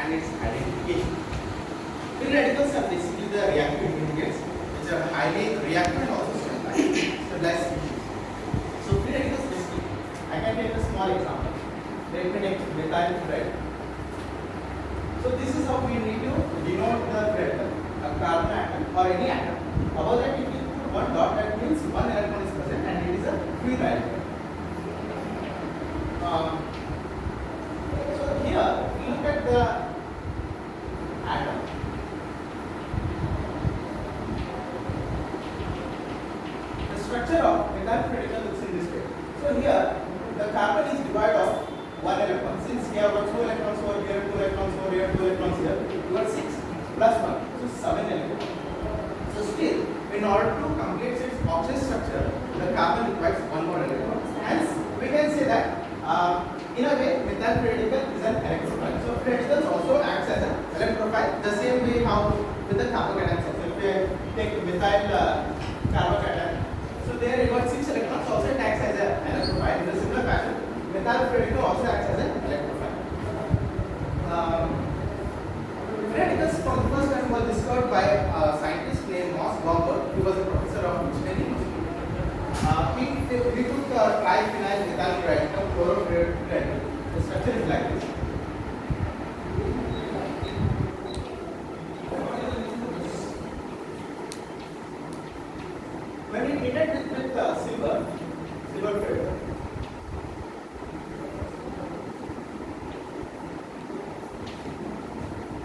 and its identification. Free radicals are basically the reactive ingredients which are highly reactive and also stabilized species. So free radicals basically, I can take a small example. Let me take methyl fluoride. So this is how we need to denote the free radical, a carbon atom or any atom. Above that, if you put one dot, that means one electron is present and it is a free radical. So here, if you look at the atom, the structure of methyl radical looks in this way. So here, the carbon is divided of one electron. Since we have got 2 electrons over here, 2 electrons over here, 2 electrons here, you got 6 plus 1, so 7 electrons. So still, in order to complete its oxide structure, the carbon requires one more electron. Hence, we can say that in a way, methyl radical is an electrophile. So radicals also acts as an electrophile, the same way how with the carbocations. So if we take methyl carbocation, so there you got 6 electrons, also it acts as an electrophile. In a similar fashion, methyl radical also acts as an electrophile. Radicals for the first time was discovered by a scientist named Moss Gomberg. He was a professor of engineering. We took triphenyl methyl radical, chlorofluoride radical. The structure is like this. When we treated it with silver fluoride,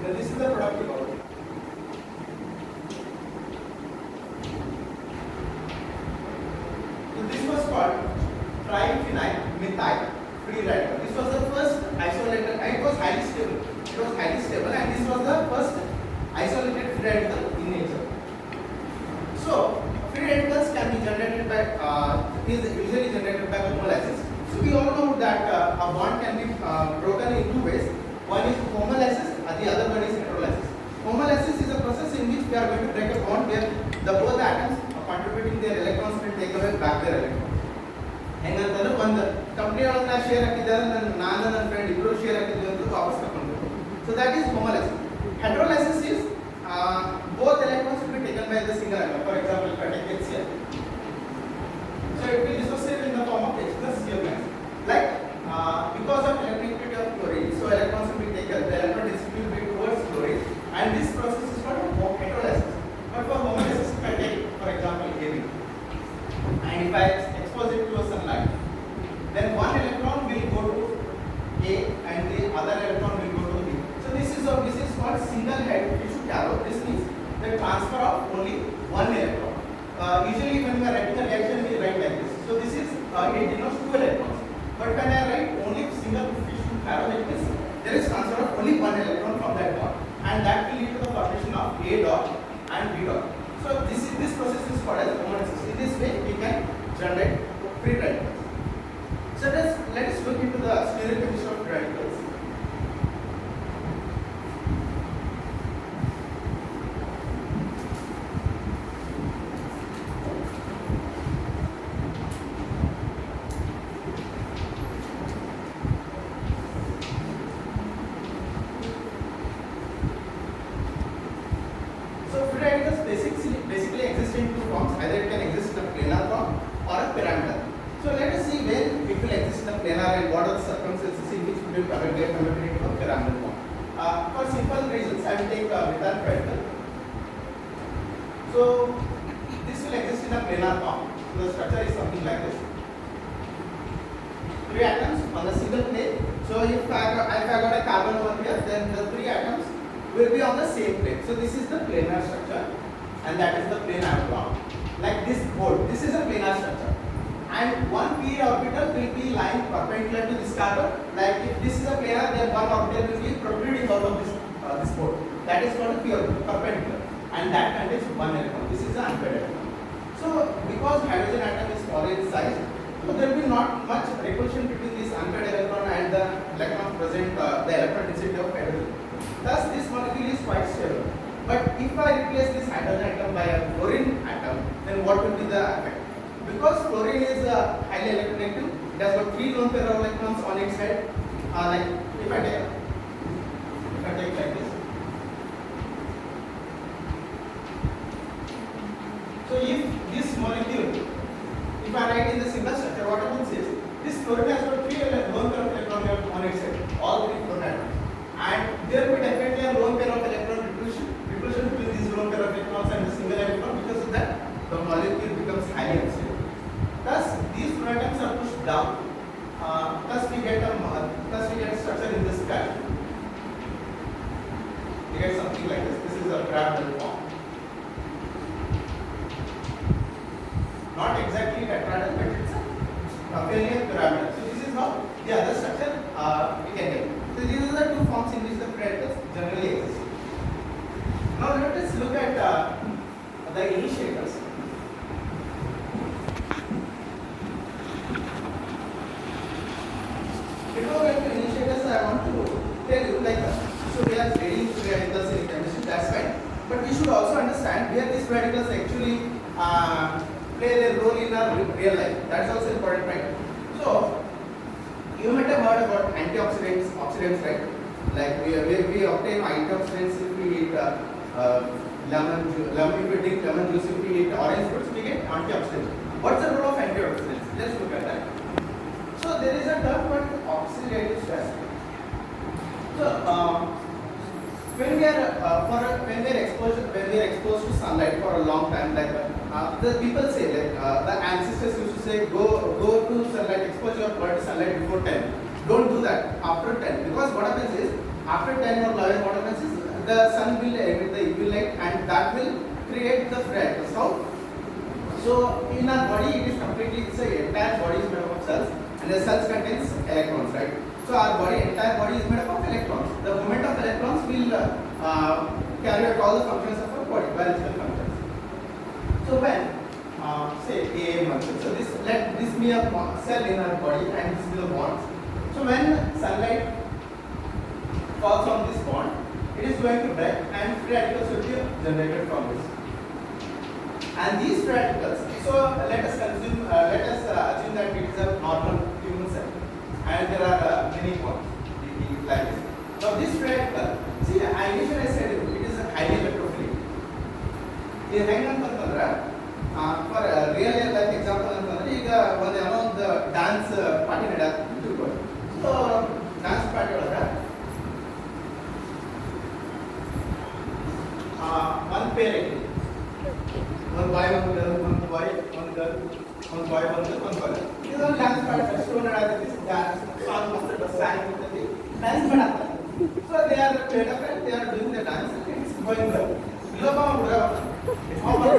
now this is the product we got. So this was called triphenyl methyl free radical. This was the first isolated, and it was highly stable. It was highly stable, and this was the first isolated free radical in nature. So free radicals can be generated by is usually generated by homolysis. So we all know that a bond can be broken in two ways. One is homolysis, and the other one is heterolysis. Homolysis is a process in which we are going to break a bond where the both atoms are contributing their electrons to take away back their electrons. ಹೆಂಗಂತಂದ್ರೆ ಒಂದು company ಒಳಗೆ share ಹಾಕಿದ್ದಾರೆ, ನಾನು ನನ್ನ friend ಇಬ್ಬರು share ಹಾಕಿದ್ವಿ ಅಂತ ವಾಪಸ್ ತಗೊಂಡ್ರು. So that is homolysis. Heterolysis is both electrons will be taken by the single atom. For example, if I take HCl, so it will dissociate in the form of H plus Cl minus. Like because of electronegativity of chlorine, so electrons will be taken, the electron density will be towards chlorine, and this process is called heterolysis. But for homolysis, if I take, for example, Ab, and if I expose it to a sunlight, then one electron will go to A and the other electron will go to B. So this is called single head tissue arrow. This means the transfer of only one electron. Usually when we are writing a reaction, we write like this. So this is it denotes 2 electrons. But when I write only single tissue arrow like this, there is transfer of only one electron from that dot, and that will lead to the formation of A dot and B dot. So this process is called as homolysis. In this way, we can generate free radicals. So let us look into the steric condition of radicals. So free radicals basically exist in two forms. Either it can exist in a planar form or a pyramidal. So let us see when it will exist in a planar and what are the circumstances in which it will get converted into a pyramidal form. For simple reasons, I will take methyl radical. So this will exist in a planar form. So the structure is something like this. 3 atoms on a single plane. So if I got a carbon over here, then the 3 atoms will be on the same plane. So this is the planar structure, and that is the planar block. Like this board, this is a planar structure, and one p orbital will be lying perpendicular to this carbon. Like if this is a planar, then one orbital will be protruding out of this board. That is called a p orbital, perpendicular, and that contains one electron. This is the unpaired electron. So because hydrogen atom is smaller in size, so there will be not much repulsion between this unpaired electron and the electron present, the electron density of hydrogen. Thus, this molecule is quite stable. But if I replace this hydrogen atom by a fluorine atom, then what will be the effect? Because fluorine is highly electronegative, it has got 3 lone pair of electrons on its head. Like if I I take like this. So if this molecule, if I write in the single structure, what happens is this fluorine has got 3 lone pair of electrons on its side, all 3 fluorine atoms, and there will be definitely a lone pair of electron repulsion between these lone pair of electrons and the single electron. Because of that, the molecule becomes highly unstable. Thus, these fluorine atoms are pushed down. Thus, we get a structure in this fashion. We get something like this. This is a pyramidal form. Not exactly tetrahedral, but it's a fairly pyramidal. So this is how the other structure we can get. So these are the two forms in which the free radicals generally exist. Now let us look at the initiators. Before going to initiators, I want to tell you so we are studying free radicals in chemistry, that's fine. But we should also understand where these radicals actually play their role in our real life. That's also important, right? So, you might have heard about antioxidants, right? Like we obtain antioxidants if we eat if we drink lemon juice, if we eat orange fruits, we get antioxidants. What's the role of antioxidants? Let's look at that. So, there is a term called oxidative stress. So, when we are exposed to sunlight for a long time, the people say, the ancestors used to say, go to sunlight, expose your body to sunlight before 10. Don't do that after 10, because what happens is after 10 or 11, what happens is the sun will emit the UV light, and that will create the free radicals. So in our body, it is completely, the entire body is made up of cells, and the cells contains electrons, right? So our entire body is made up of electrons. The movement of electrons will carry out all the functions of our body, biological functions. So when say A molecule, so let this be a cell in our body, and this is the bonds. So when sunlight falls on this bond, it is going to break, and free radicals will be generated from this. And these free radicals, so let us assume that it is a normal human cell, and there are many bonds like this. Now this free radical, see, initially I said it is highly electrophilic. This hang on for a real life example, one the dance party. So dance party one pair, one boy, one girl, one boy, one girl, one boy, one girl, one girl. This is all dance party. This dance song was sang with the dance party. So they are paired up and they are doing the dance. It's going well. It's how much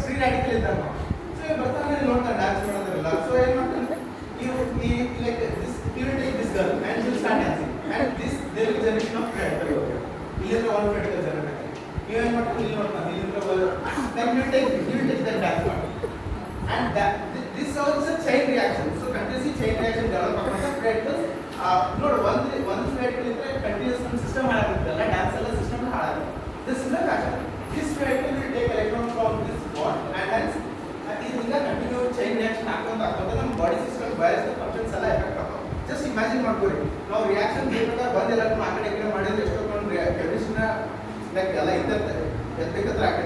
free radical is there. So you not the dance so you like this, you will take this girl and you will start dancing, and this there will be generation of free radical. You will one free radical generation. You will not then you will take the dance part, and this is also a chain reaction. So continuously chain reaction develop free radicals. One free radical is a continuous system dance system. This is the pattern. This free radical will take electron from this bond, and hence this is a continuous chain reaction. Body system biological functions effect. Just imagine what going. Now reaction one electron chemistry like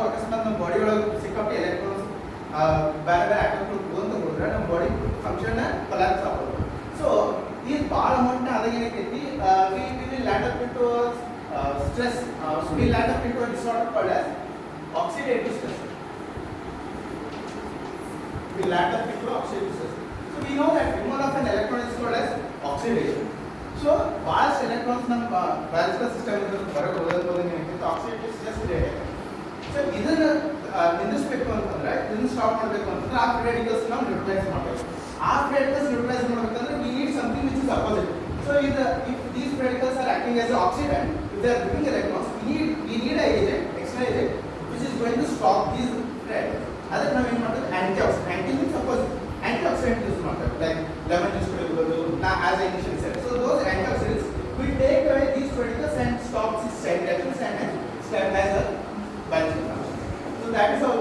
ಅಕಸ್ಮಾತ್ ನಮ್ಮ body ಒಳಗೆ ಸಿಕ್ಕಾಪಟ್ಟೆ electrons ಬೇರೆ ಬೇರೆ ಆಟಮ್ಗಳು ಹೋದ್ರೆ ನಮ್ಮ body function collapse ಆಗ್ಬೋದು. ಸೊ ಈ ಭಾಳ ಅಮೌಂಟ್ ಅದಾಗ ಏನೈತಿ we will land up into stress, we land up into disorder called as oxidative stress. We land up into oxidative stress. So we know that removal of an electron is called as oxidation. So vast electrons ನಮ್ಮ biological system ಹೊರಗೆ ಹೋಗೋದಕ್ಕೆ ಏನಾಗುತ್ತೆ oxidative stress related. So ಇದನ್ನ ನಿಲ್ಲಿಸಬೇಕು ಅಂತಂದ್ರೆ ಇದನ್ನ stop ಮಾಡಬೇಕು ಅಂತಂದ್ರೆ ಆ ಫ್ರೀ radicals ನಾವು ನ್ಯೂಟ್ರಲೈಸ್ ಮಾಡಬೇಕು. ಆ ಫ್ರೀ radicals ನ್ಯೂಟ್ರಲೈಸ್ ಮಾಡಬೇಕಂದ್ರೆ we need something which is opposite. So if these free radicals are acting as an oxidant, if they are giving electrons, we need a agent, extra agent, which is going to stop these free radicals. ಅದಕ್ಕೆ ನಾವು ಏನು ಮಾಡೋದು antioxidant. Anti means opposite. Antioxidant use ಮಾಡ್ತಾರೆ, like lemon juice ಕುಡಿಯೋದು, as I initially said. So those antioxidants will take away these free radicals and stop these chain reactions and stabilize the biological function. So that is how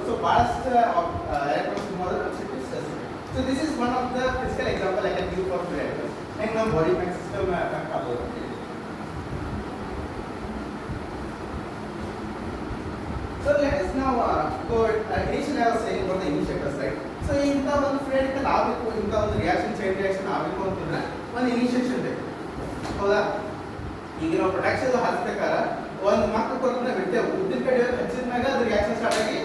so vast electrons model oxidative stress. So this is one of the physical example I can give for free radicals. And now body system effect ಆಗ್ಬೋದು. So let us now go. Initially, I was saying about the initiators, right? So ಇಂಥ ಒಂದು free radical ಆಗಬೇಕು, ಇಂಥ ಒಂದು reaction chain reaction ಆಗಬೇಕು ಅಂತಂದ್ರೆ ಒಂದು initiation ಬೇಕು, ಹೌದಾ? ಈಗ ನಾವು ಪ್ರೊಟೆಕ್ಷನ್ ಹಚ್ಬೇಕಾದ್ರೆ ಒಂದು ಮಕ್ಕಳು ಕೊಡ್ತಾರೆ ಬಿಡ್ತೇವೆ, ಉದ್ದಿನ ಕಡೆ ಹಚ್ಚಿದ ಮ್ಯಾಗ ಅದು ರಿಯಾಕ್ಷನ್ ಸ್ಟಾರ್ಟ್ ಆಗಿ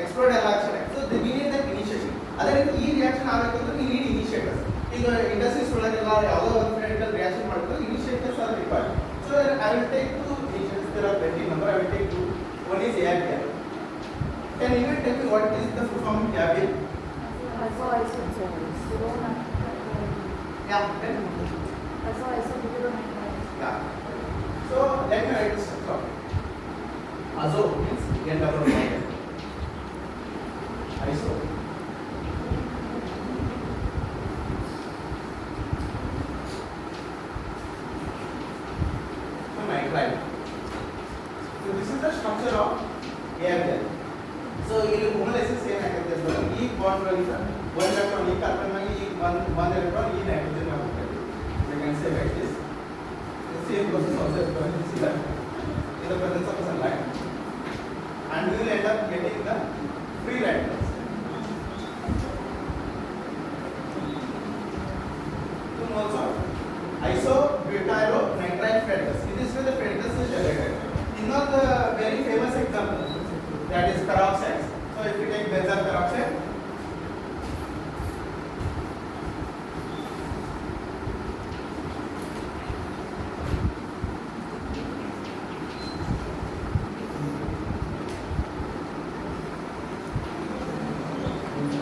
ಎಕ್ಸ್ಪ್ಲೋಡ್ ಎಲ್ಲ ಆಗ್ತದೆ. So we need that initiation. ಅದೇ ರೀತಿ ಈ ರಿಯಾಕ್ಷನ್ ಆಗಬೇಕಂದ್ರೆ ವಿ ನೀಡ್ ಇನಿಷಿಯೇಟರ್ಸ್. ಈಗ ಇಂಡಸ್ಟ್ರೀಸ್ ಒಳಗೆಲ್ಲ ಯಾವುದೋ ಒಂದು ಫ್ರೀ ರಾಡಿಕಲ್ ರಿಯಾಕ್ಷನ್ ಮಾಡಬೇಕು, initiators are required. So I will take two initiators. There are 20 number. I will take two. One is ARPL. Can you tell me what is the full form of ARPL? Yeah. Yeah. So let me write this down. Azo means N double bond. Iso. So nitrile. So this is the structure of ARPL. So ಇಲ್ಲಿ ಹೋಮೋಲೈಸಿಸ್ ಏನಾಗುತ್ತೆ ಅಂದ್ರೆ ಈ bond ಒಳಗೆ ಒಂದು electron ಈ carbon ನಲ್ಲಿ ಈ ಒಂದು ಎಲೆಕ್ಟ್ರಾನ್ ಈ ನೈಟ್ರೋಜನ್ ಆಗುತ್ತೆ. You can say like this. The same process also is going to see that in the presence of sunlight, and we will end up getting the free radicals. So also isobutyronitride free radicals. In this way the free radicals is generated. In one the very famous example, that is peroxide. So if you take benzyl peroxide,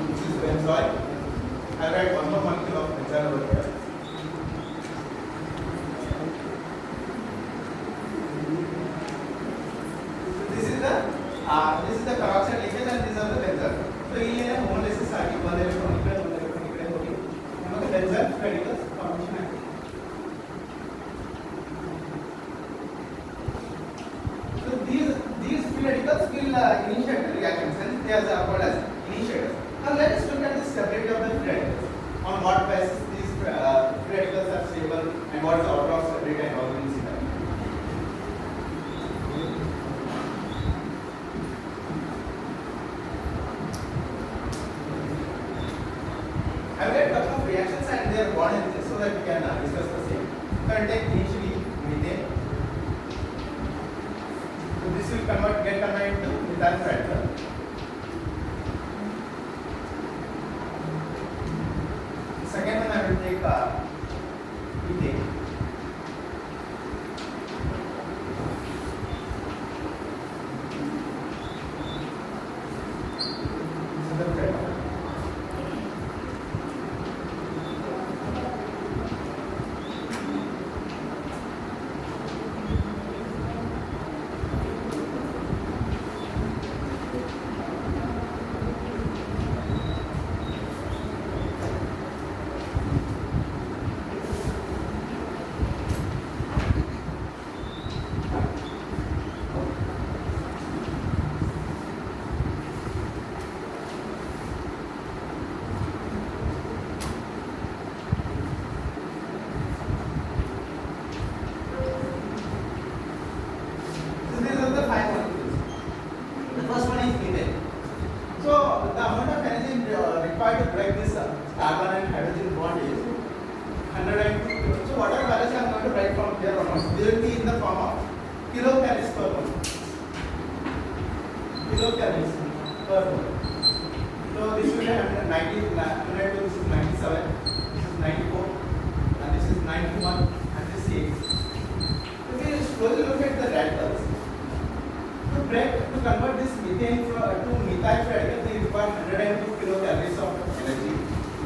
this is benzoyl. I write one more molecule of benzyl over here. This is the peroxide linkage and these are the benzyl. So ಇಲ್ಲಿ homolysis ಆಗಿ ಒಂದು electron ಈ ಕಡೆ ಒಂದು electron ಈ ಕಡೆ ಹೋಗಿ ನಮಗೆ benzyl radicals formation ಆಗುತ್ತೆ. So these free radicals will initiate the reactions and they are called as initiators. Now let us look at the stability of the free radicals. On what basis these free radicals are stable and what is the order of stability and all we will see that. I will talk of reactions and their bond energies so that we can discuss the same. So I will take initially methane. So this will get converted to methyl radical. The second one I will take ethane. This is the third one. Required to break this carbon and hydrogen bond is 102 kilo. So whatever values I am going to write from here onwards, they will be in the form of kilocalories per mole. Kilocalories per mole. So this will be 190, 102, this is 97, this is 94, and this is 91, and this is 8. So we will slowly look at the radicals. To convert this methane to methyl radical, we require 102 kilocalories of energy.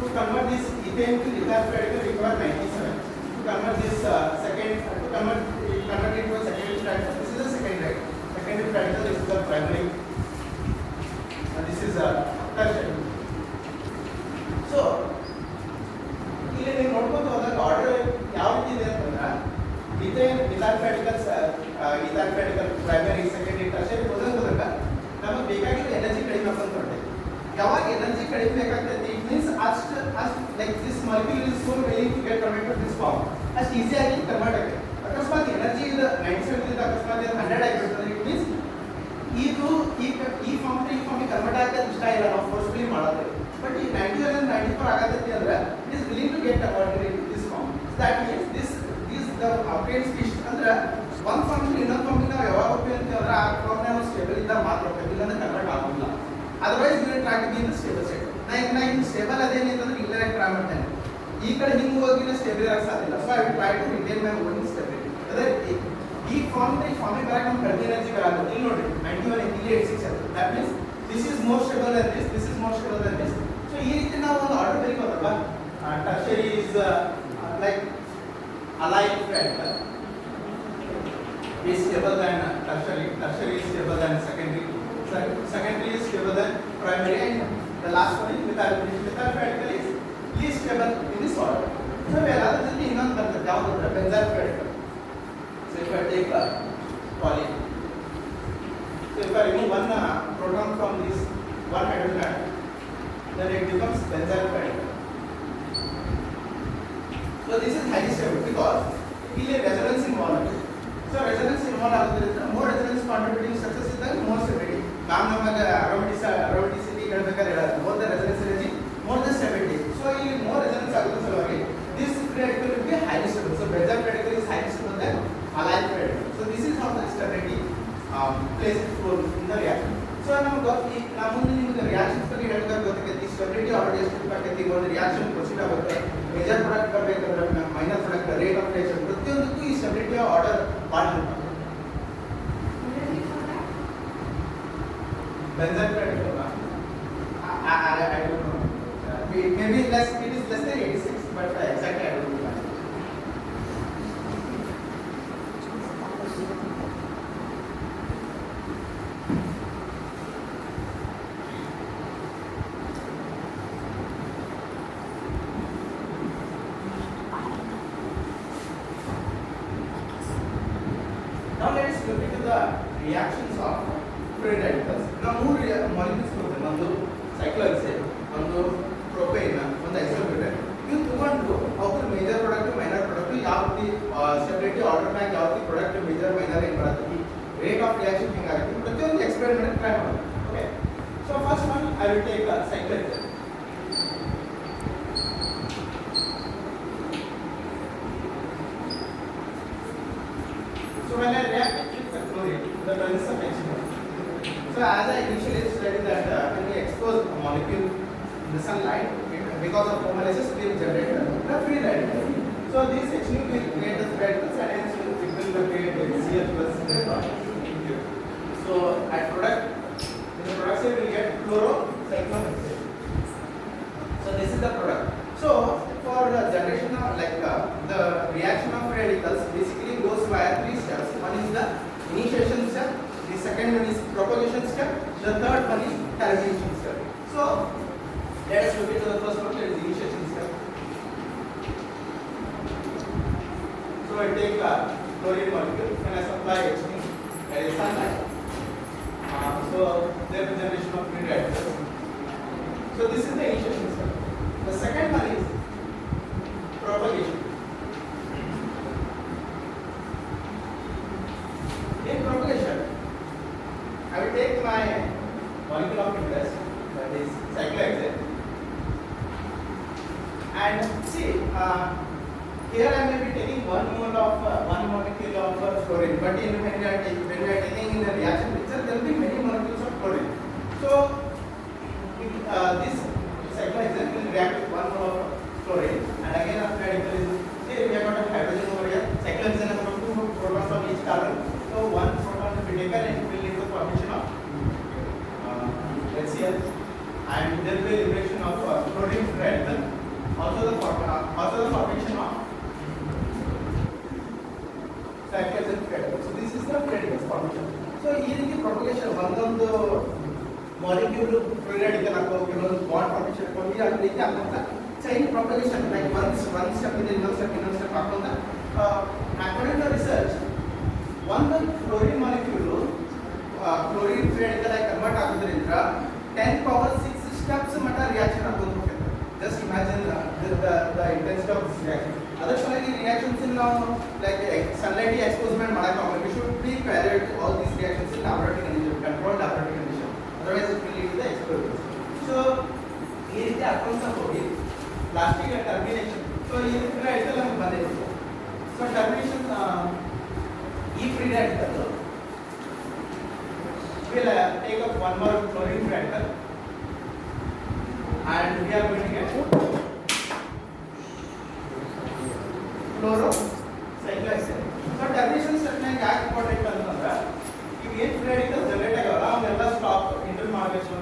To convert this ethane to methyl radical, we require 97. To convert this convert it to a secondary radical, this is the secondary radical, this is the primary, and this is a tertiary. So, ಇಲ್ಲಿ ನೀವು ನೋಡ್ಬೋದು ಅದರ order ಯಾವ ರೀತಿ ಇದೆ ಅಂತಂದ್ರೆ methyl radical primary secondary tertiary ಹೋದಾಗ ನಮಗೆ ಬೇಕಾಗಿರೋ ಎನರ್ಜಿ ಕಡಿಮೆ ಆಗ್ತಂತ ಹೊರಟೆ. ಯಾವಾಗ ಎನರ್ಜಿ ಕಡಿಮೆ ಬೇಕಾಗ್ತೈತೆ ಇಟ್ ಮೀನ್ಸ್ ಅಷ್ಟು like this molecule is so willing to get converted to this form, ಅಷ್ಟು ಈಸಿಯಾಗಿ ಕನ್ವರ್ಟ್ ಆಗುತ್ತೆ. ಅಕಸ್ಮಾತ್ ಎನರ್ಜಿ ಇದು 97 ಅಕಸ್ಮಾತ್ 100 ಆಗಿಬಿಡ್ತಂದ್ರೆ ಇಟ್ ಮೀನ್ಸ್ ಇದು ಈ ಫಾರ್ಮ್ ಕನ್ವರ್ಟ್ ಆಗಕ್ಕೆ ಇಷ್ಟ ಇಲ್ಲ, ನಾವು ಫೋರ್ಸ್ಫುಲಿ ಮಾಡೋದು. ಬಟ್ ಈ 91 and 94 ಆಗತೈತಿ ಅಂದ್ರೆ it is willing to get converted in this form. That means this the updates ಇಷ್ಟ ಅಂದ್ರೆ ಒಂದು ಫಾರ್ಮ್ ಇನ್ನೊಂದು ಫಾರ್ಮ್ ನಾವು ಯಾವಾಗ ಹೋಗ್ತೀವಿ ಅಂತಂದ್ರೆ ಆ ಫಾರ್ಮ್ ನಾವು ಸ್ಟೇಬಲ್ ಇದ್ದಾಗ ಮಾತ್ರ ಹೋಗ್ತೀವಿ, ಇಲ್ಲಾಂದ್ರೆ ಕನ್ವರ್ಟ್ ಆಗೋದಿಲ್ಲ. Otherwise will try to be in stable state. ನಾ ಇನ್ನು ಸ್ಟೇಬಲ್ ಅದೇನಿರ್ತಂದ್ರೆ ಇಂಡೈರೆಕ್ಟ್ ಟ್ರೈ ಮಾಡ್ತೇನೆ. ಈ ಕಡೆ ಹಿಂಗೆ ಹೋಗಿ ಸ್ಟೇಬಲ್ ಆಗಕ್ಕೆ ಸಾಧ್ಯ ಇಲ್ಲ. So I will try to retain my own stability. ಅದೇ ಈ ಫಾರ್ಮಿಗೆ ಬರಕ್ಕೆ ನಮ್ಗೆ ಕಡಿಮೆ ಎನರ್ಜಿ ಬರಲ್ಲ. ಇಲ್ಲಿ ನೋಡಿ 91 ಇಲ್ಲಿ 86 ಆಗುತ್ತೆ. That means this is more stable than this, this is more stable than this. So ಈ ರೀತಿ ನಾವು ಒಂದು ಆರ್ಡರ್ ಬರೀಬೋದಲ್ವಾ. Tertiary is like align friend is stable than tertiary, tertiary is stable than secondary, secondary is stable than primary, and the last one is methyl radical is least stable in this order. So whereas in ಇನ್ನೊಂದು ಬರ್ತದೆ ಯಾವುದು ಅಂದ್ರೆ benzyl radical. So if I take a poly, so if I remove one proton from this one hydrogen atom, then it becomes benzyl radical. So this is highly stable because ಇಲ್ಲಿ resonance involved. So resonance involved ಆಗೋದ್ರಿಂದ more resonance contributing structures ಇದ್ದಾಗ more stability. Ma'am ನಮಗೆ aromaticity ಹೇಳ್ಬೇಕಾದ್ರೆ ಹೇಳೋದು more the resonance energy more the stability. So ಇಲ್ಲಿ more resonance ಆಗೋದ್ರ ಸಲುವಾಗಿ this free radical will be highly stable. So benzyl radical is highly stable than allyl radical. So this is how the stability plays its role in the reaction. So ನಮಗೆ ನಾವು ಮುಂದೆ ನಿಮಗೆ reactions ಬಗ್ಗೆ ಹೇಳಿದಾಗ ಗೊತ್ತಾಗುತ್ತೆ stability already ಎಷ್ಟು ಇರ್ಬೇಕೈತಿ, ಒಂದು reaction proceed ಆಗುತ್ತೆ, ಮೇಜರ್ ಪ್ರಾಡಕ್ಟ್ ಬರಬೇಕಂದ್ರೆ minor product rate of reaction ಪ್ರತಿಯೊಂದಕ್ಕೂ ಈ ಸ್ಟೆಬಿಲಿಟಿ ಆರ್ಡರ್ ಭಾಳ ಇರುತ್ತೆ. benzyl radical I don't know, maybe less, it is less than 86, but exactly I don't know. Now let us look into the reactions of free radicals. Now ಮೂರು molecules ಬರುತ್ತೆ, ಒಂದು cyclohexane, ಒಂದು propane, ಒಂದು isobutane. ಇವು ತಗೊಂಡು ಅವ್ರ major product minor product ಯಾವ ರೀತಿ ಸ್ಟೆಬಿಲಿಟಿ ಆರ್ಡರ್ ಬ್ಯಾಂಕ್ ಯಾವ ರೀತಿ ಪ್ರಾಡಕ್ಟ್ ಮೇಜರ್ ಮೈನರ್ ಏನು ಬರುತ್ತೆ, ರೇಟ್ ಆಫ್ ರಿಯಾಕ್ಷನ್ ಹೆಂಗಾಗುತ್ತೆ ಪ್ರತಿಯೊಂದು ಎಕ್ಸ್ಪೆರಿಮೆಂಟ್ ಟ್ರೈ ಮಾಡೋದು. Okay, so first one I will take cyclohexane. So when I react with the chlorine, the presence of H2. So as I initially studied that when we expose a molecule in the sunlight, because of homolysis, we will generate a free radical. So this H2 will create the free radicals and hence it will create Cl plus electron. So at product, in the product side we will get chlorocyclohexane. So this is the product. So for the generation of the reaction of radicals basically goes via three steps. One is the initiation step, the second one is propagation step, the third one is termination step. So let us look into the first one, that is initiation step. So I take a chlorine molecule and I supply H2 that is sunlight. So there is generation of free radicals. So this is the initiation step. The second one is propagation. In propagation, I will take my molecule of interest, that is cyclohexane, and see here I may be taking one molecule of chlorine, but when we are taking in the reaction mixture, there will be many molecules of chlorine. So this cyclohexane will react with one mole of chlorine, and again after radical is, see we have got a hydrogen over here, cyclohexane has got two protons from each carbon, so one proton will be taken and it will lead to formation of HCl, and there will be liberation of chlorine radical, also the formation of cyclohexane radical. So this is the radical formation. So here is the propagation, ಒಂದೊಂದು molecule free radical ಹಾಕೋ ಕೆಲವೊಂದು bond formation ಹಾಕೋ ಈ ರೀತಿ ಆಗ್ತಾ chain propagation, like one step in another step ಹಾಕೋಂತ according to research one chlorine molecule chlorine free radical ಆಗಿ convert ಆಗೋದ್ರಿಂದ 10 power 6 steps ಮಟ್ಟ ರಿಯಾಕ್ಷನ್ ಆಗೋದು ಹೋಗುತ್ತೆ. Just imagine the intensity of this reaction. ಅದರ ಸಲುವಾಗಿ reactions ನಾವು like sunlight exposement ಮಾಡಕ್ಕೆ ಆಗಲ್ಲ. We should be carried all these reactions in laboratory conditions. controlled laboratory condition. Otherwise, it will lead to the explosion. So, here is the accounts of plastic termination. So, here is the radical. So, termination free radical will take up one more chlorine radical, and we are going to get chlorocyclohexane. So, termination step is important. If you free radical generate stop internal modification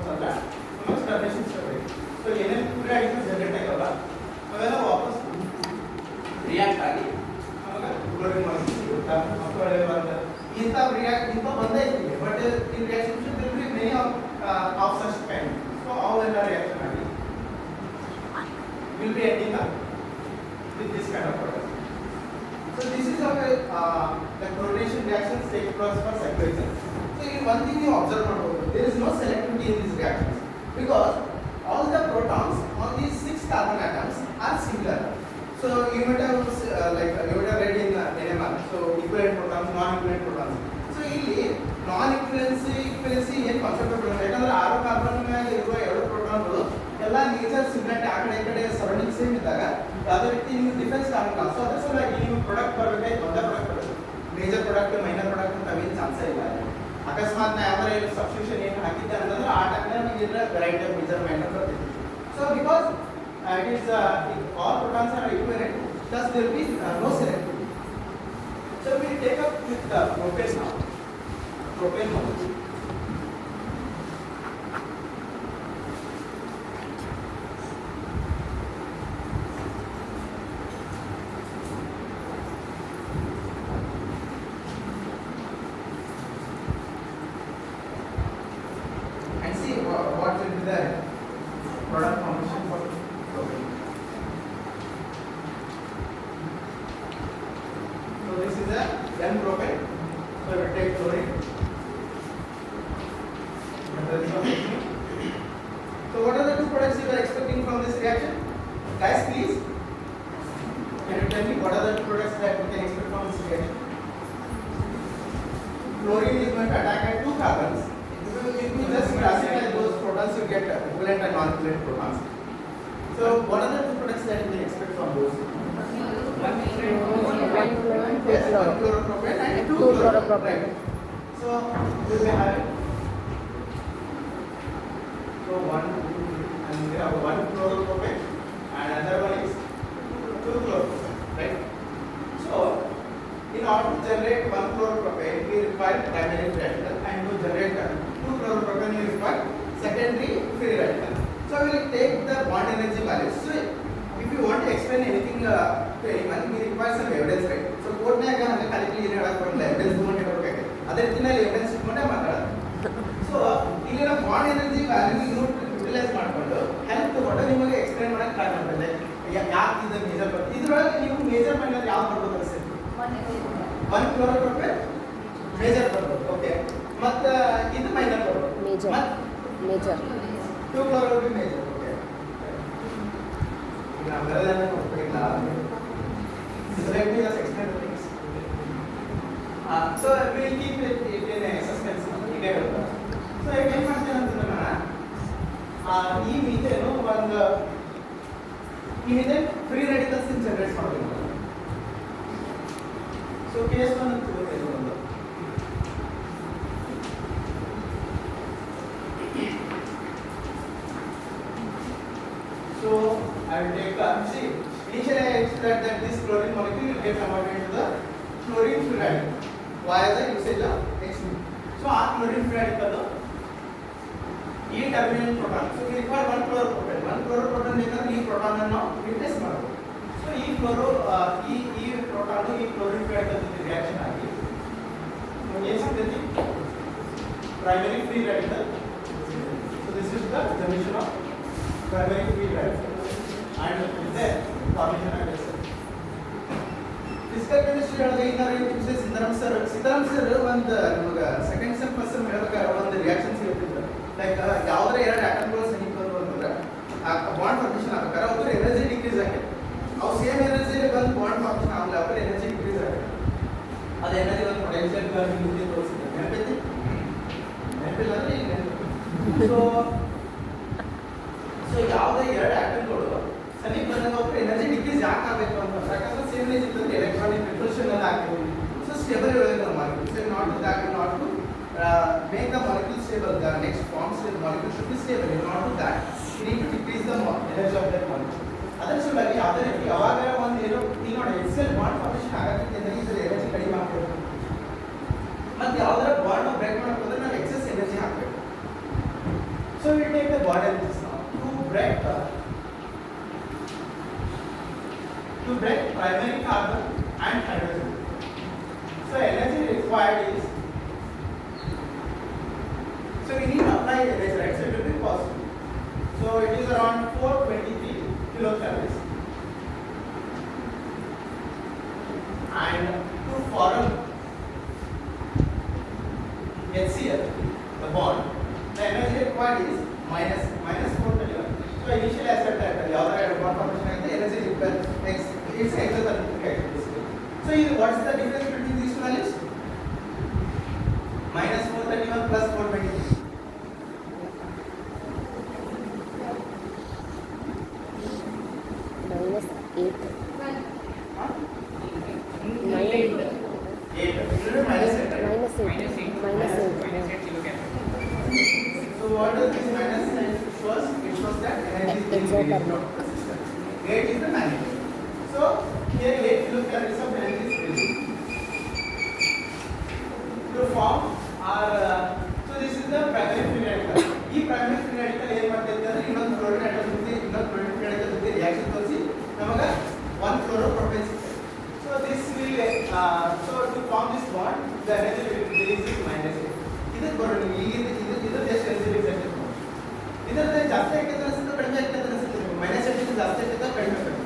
termination step. So, free radical generate react chlorine molecule. React but in reaction there will be many of such kind. So all the reaction will be ending up with this kind of product. So this is how the chlorination reactions take place for cyclohexane. So one thing you observe there is no selectivity in these reactions because all the protons on these 6 carbon atoms are similar. So you might have read in NMR. So equivalent protons, non-equivalent protons. So ಇಲ್ಲಿ non-equivalency ಏನು concept ಬರುತ್ತೆ ಯಾಕಂದ್ರೆ 6 carbon ಮೇಲೆ ಇರುವ 2 ಪ್ರೋಟಾನ್ಗಳು ಎಲ್ಲ nature similarity ಆ ಕಡೆ surrounding same ಇದ್ದಾಗ ಯಾವುದೇ ರೀತಿ ನಿಮಗೆ ಡಿಫರೆನ್ಸ್ ಕಾಣಲ್ಲ. ಸೊ ಅದರ ಸಲುವಾಗಿ ನೀವು ಪ್ರಾಡಕ್ಟ್ ಬರಬೇಕಾಗಿ ಒಂದೇ ಪ್ರಾಡಕ್ಟ್ ಬರುತ್ತೆ. ಮೇಜರ್ ಪ್ರಾಡಕ್ಟ್ ಮೈನರ್ ಪ್ರಾಡಕ್ಟ್ ಅಂತ ಅವೇನು ಚಾನ್ಸೇ ಇಲ್ಲ. ಅಕಸ್ಮಾತ್ ನಾ ಯಾವ್ದಾರ ಸಬ್ಸ್ಟಿಟ್ಯೂಷನ್ ಏನು ಹಾಕಿದ್ದೆ ಅಂತಂದ್ರೆ ಆ ಟೈಮ್ನಾಗ ನಿಮಗೆ ಇದರ ವೆರೈಟಿ ಆಫ್ ಮೇಜರ್ ಮೈನರ್ ಬರ್ತೈತಿ. So because it is all protons are equivalent, thus there will be no selectivity. So we will take up with the propane now. Propane molecule. And see what will be the product formation for propane. So this is a N-propane. So we take chlorine. So what are the two products you are expecting from this reaction? Guys, please. Can you tell me what are the two products that we can expect from this reaction? Chlorine is going to attack at 2 carbons. If you just classify those protons, you get equivalent and non-equivalent protons. So what are the two products that you can expect from those? Yes, 1 chloropropane and 2 chloropropane. So we will have it. So 1, 2, 3, and we have 1 chloropropane and another one is 2 chloropropane, right? So in order to generate 1 chloropropane, we require primary radical, and to generate 2 chloropropane, we require secondary free radical. So we will take the bond energy values. So if you want to explain anything to anyone, we require some evidence, right? So code naga hanga correctly ಏನು ಹೇಳಕ್ಕೆ ಬರಲ್ಲ, evidence ತಗೊಂಡು ಹೇಳಬೇಕಾಗಿದೆ. ಅದೇ ರೀತಿಯಲ್ಲಿ evidence ತಗೊಂಡೇ ಮಾತಾಡೋದು. So ಇಲ್ಲಿನ ಬಾಂಡ್ ಎನರ್ಜಿ ವ್ಯಾಲ್ಯೂ ಯುಟಿಲೈಸ್ ಮಾಡಿಕೊಂಡು ಹೆಲ್ಪ್ ತಗೊಂಡು ನಿಮಗೆ ಎಕ್ಸ್ಪ್ಲೈನ್ ಮಾಡಕ್ಕೆ ಟ್ರೈ ಮಾಡ್ತಾರೆ. ಯಾಕೆ ಇದು ಮೇಜರ್ ಬರುತ್ತೆ ಇದರೊಳಗೆ ನೀವು ಮೇಜರ್ ಮೈನರ್ ಯಾವ್ದು ಬರ್ಬೋದು ಅನ್ಸುತ್ತೆ? 1 ಕ್ಲೋರೋಪ್ರೋಪೇನ್ ಮೇಜರ್ ಬರ್ಬೋದು. ಓಕೆ, ಮತ್ತು ಇದು ಮೈನರ್ ಬರ್ಬೋದು. Major 2 ಕ್ಲೋರೋಪ್ರೋಪೇನ್ major. ಓಕೆ, ಈಗ ಅವೆಲ್ಲ ಗೊತ್ತಿಲ್ಲ. So let me just explain the things. So we will keep it in a suspense. So ಈಗ ಏನು ಮಾಡ್ತೇನೆ ಅಂತಂದ್ರೆ ಈ ಮೀಥೇನು ಒಂದು ಫ್ರೀ ರೆಡಿಕಲ್ಸ್ ಜನರೇಟ್ ಮಾಡಬೇಕು. ಸೊ ಕೇಸ್ ಒಂದು ತಗೋಬೇಕು ಒಂದು. So I will take see initially I expect that this chlorine molecule will get converted into the chlorine free radical via the usage of H2. So our chlorine free radical ಈ terminal proton. So we require 1 chloropropane. 1 chloropropane ಬೇಕಾದ್ರೆ ಈ proton ಅನ್ನು ನಾವು replace ಮಾಡಬಹುದು. So ಈ proton ಈ chlorine free radical ಜೊತೆ reaction ಆಗಿ ಏನು ಸಿಗ್ತೈತಿ? Primary free radical. So this is the generation of primary free radical and then formation of vessel. Physical chemistry ಒಳಗೆ ಇನ್ನೊಂದು ಸೀತಾರಾಮ್ ಸರ್ ಒಂದು ನಮಗೆ ಸೆಕೆಂಡ್ ಸೆಮ್ ಫಸ್ಟ್ ಸೆಮ್ ಹೇಳಬೇಕಾದ್ರೆ ಒಂದು ರಿಯಾಕ್ಷನ್ಸ್ ಹೇಳ್ತಿದ್ರು. ಲೈಕ್ ಯಾವುದೇ 2 ಆಟಮ್ಗಳು ಸನಿಪ್ ಬಂದ್ರು ಅಂತಂದ್ರೆ ಆ ಬಾಂಡ್ ಫಾರ್ಮೇಷನ್ ಆಗಬೇಕಾದ್ರೆ ಅವ್ರ ಎನರ್ಜಿ ಡಿಕ್ರೀಸ್ ಆಗಿದೆ. ಅವು ಸೇಮ್ ಎನರ್ಜಿಯಲ್ಲಿ ಬಂದು ಬಾಂಡ್ ಫಾರ್ಮೇಷನ್ ಆಗಲ್ಲ, ಅವ್ರ ಎನರ್ಜಿ ಡಿಕ್ರೀಸ್ ಆಗಿದೆ. ಅದು ಎನರ್ಜಿ ಒಂದು ಪೊಟೆನ್ಷಿಯಲ್ ಮುಂದೆ ತೋರಿಸಿದೆ. ನೆನಪಿಲ್ಲ ಅದರ ಸಲುವಾಗಿ ಯಾವುದೇ ರೀತಿ ಯಾವಾಗ ಒಂದು ಏನೋ ಈಗ ನೋಡಿ ಎಕ್ಸೆಲ್ ಬಾಂಡ್ ಫಾರ್ಮೇಷನ್ ಆಗಕ್ಕೆ ಇದರ ಎನರ್ಜಿ ಕಡಿಮೆ ಆಗ್ತದೆ. ಮತ್ತೆ ಯಾವ್ದಾರ ಬಾಂಡ್ ಬ್ರೇಕ್ ಮಾಡಬೇಕು ಅಂದ್ರೆ ನಾವು ಎಕ್ಸೆಸ್ ಎನರ್ಜಿ ಹಾಕಬೇಕು. So we take the bond energies now to break primary carbon and hydrogen. So energy required is, so we need to apply energy, right? So it will be positive. So it is around 423 kilocalories. And to form HCl, the bond, the energy required is minus 421. So initially I said that the bond formation and the energy required it's exothermic reaction. So what is the difference between these two values? Minus 431 plus 423. minus 8. Huh? 9. 8. It will be minus 8. Right? Minus 8 So what does this minus sign shows? It shows that energy is being released from the system. 8 is the magnitude. So here 8 kilocalories of energy is released. To form our so this is the primary free radical. This primary free radical ಏನು ಮಾಡ್ತೈತೆ ಅಂದ್ರೆ ಇನ್ನೊಂದು chlorine atom ಜೊತೆ ಇನ್ನೊಂದು chlorine free radical ಜೊತೆ reaction ತೋರಿಸಿ ನಮಗೆ ಒಂದು ಫ್ಲೋರೋಪ್ರೋಪೇನ್ ಸಿಗ್ತದೆ. So this will so to form this bond the energy release is minus 8. ಇದಕ್ಕೆ ಬರೋಣ ಇದು ಎಷ್ಟು ಎನರ್ಜಿ ರಿಲೀಸ್ ಆಗ್ತದೆ. ಇದರಲ್ಲಿ ಜಾಸ್ತಿ ಆಗ್ತದೆ ಅನ್ಸುತ್ತೆ ಕಡಿಮೆ ಆಗ್ತದೆ ಅನ್ಸುತ್ತೆ. minus 8 ಜಾಸ್ತಿ ಆಗ್ತದೆ ಕಡಿಮೆ ಆಗ್ತದೆ.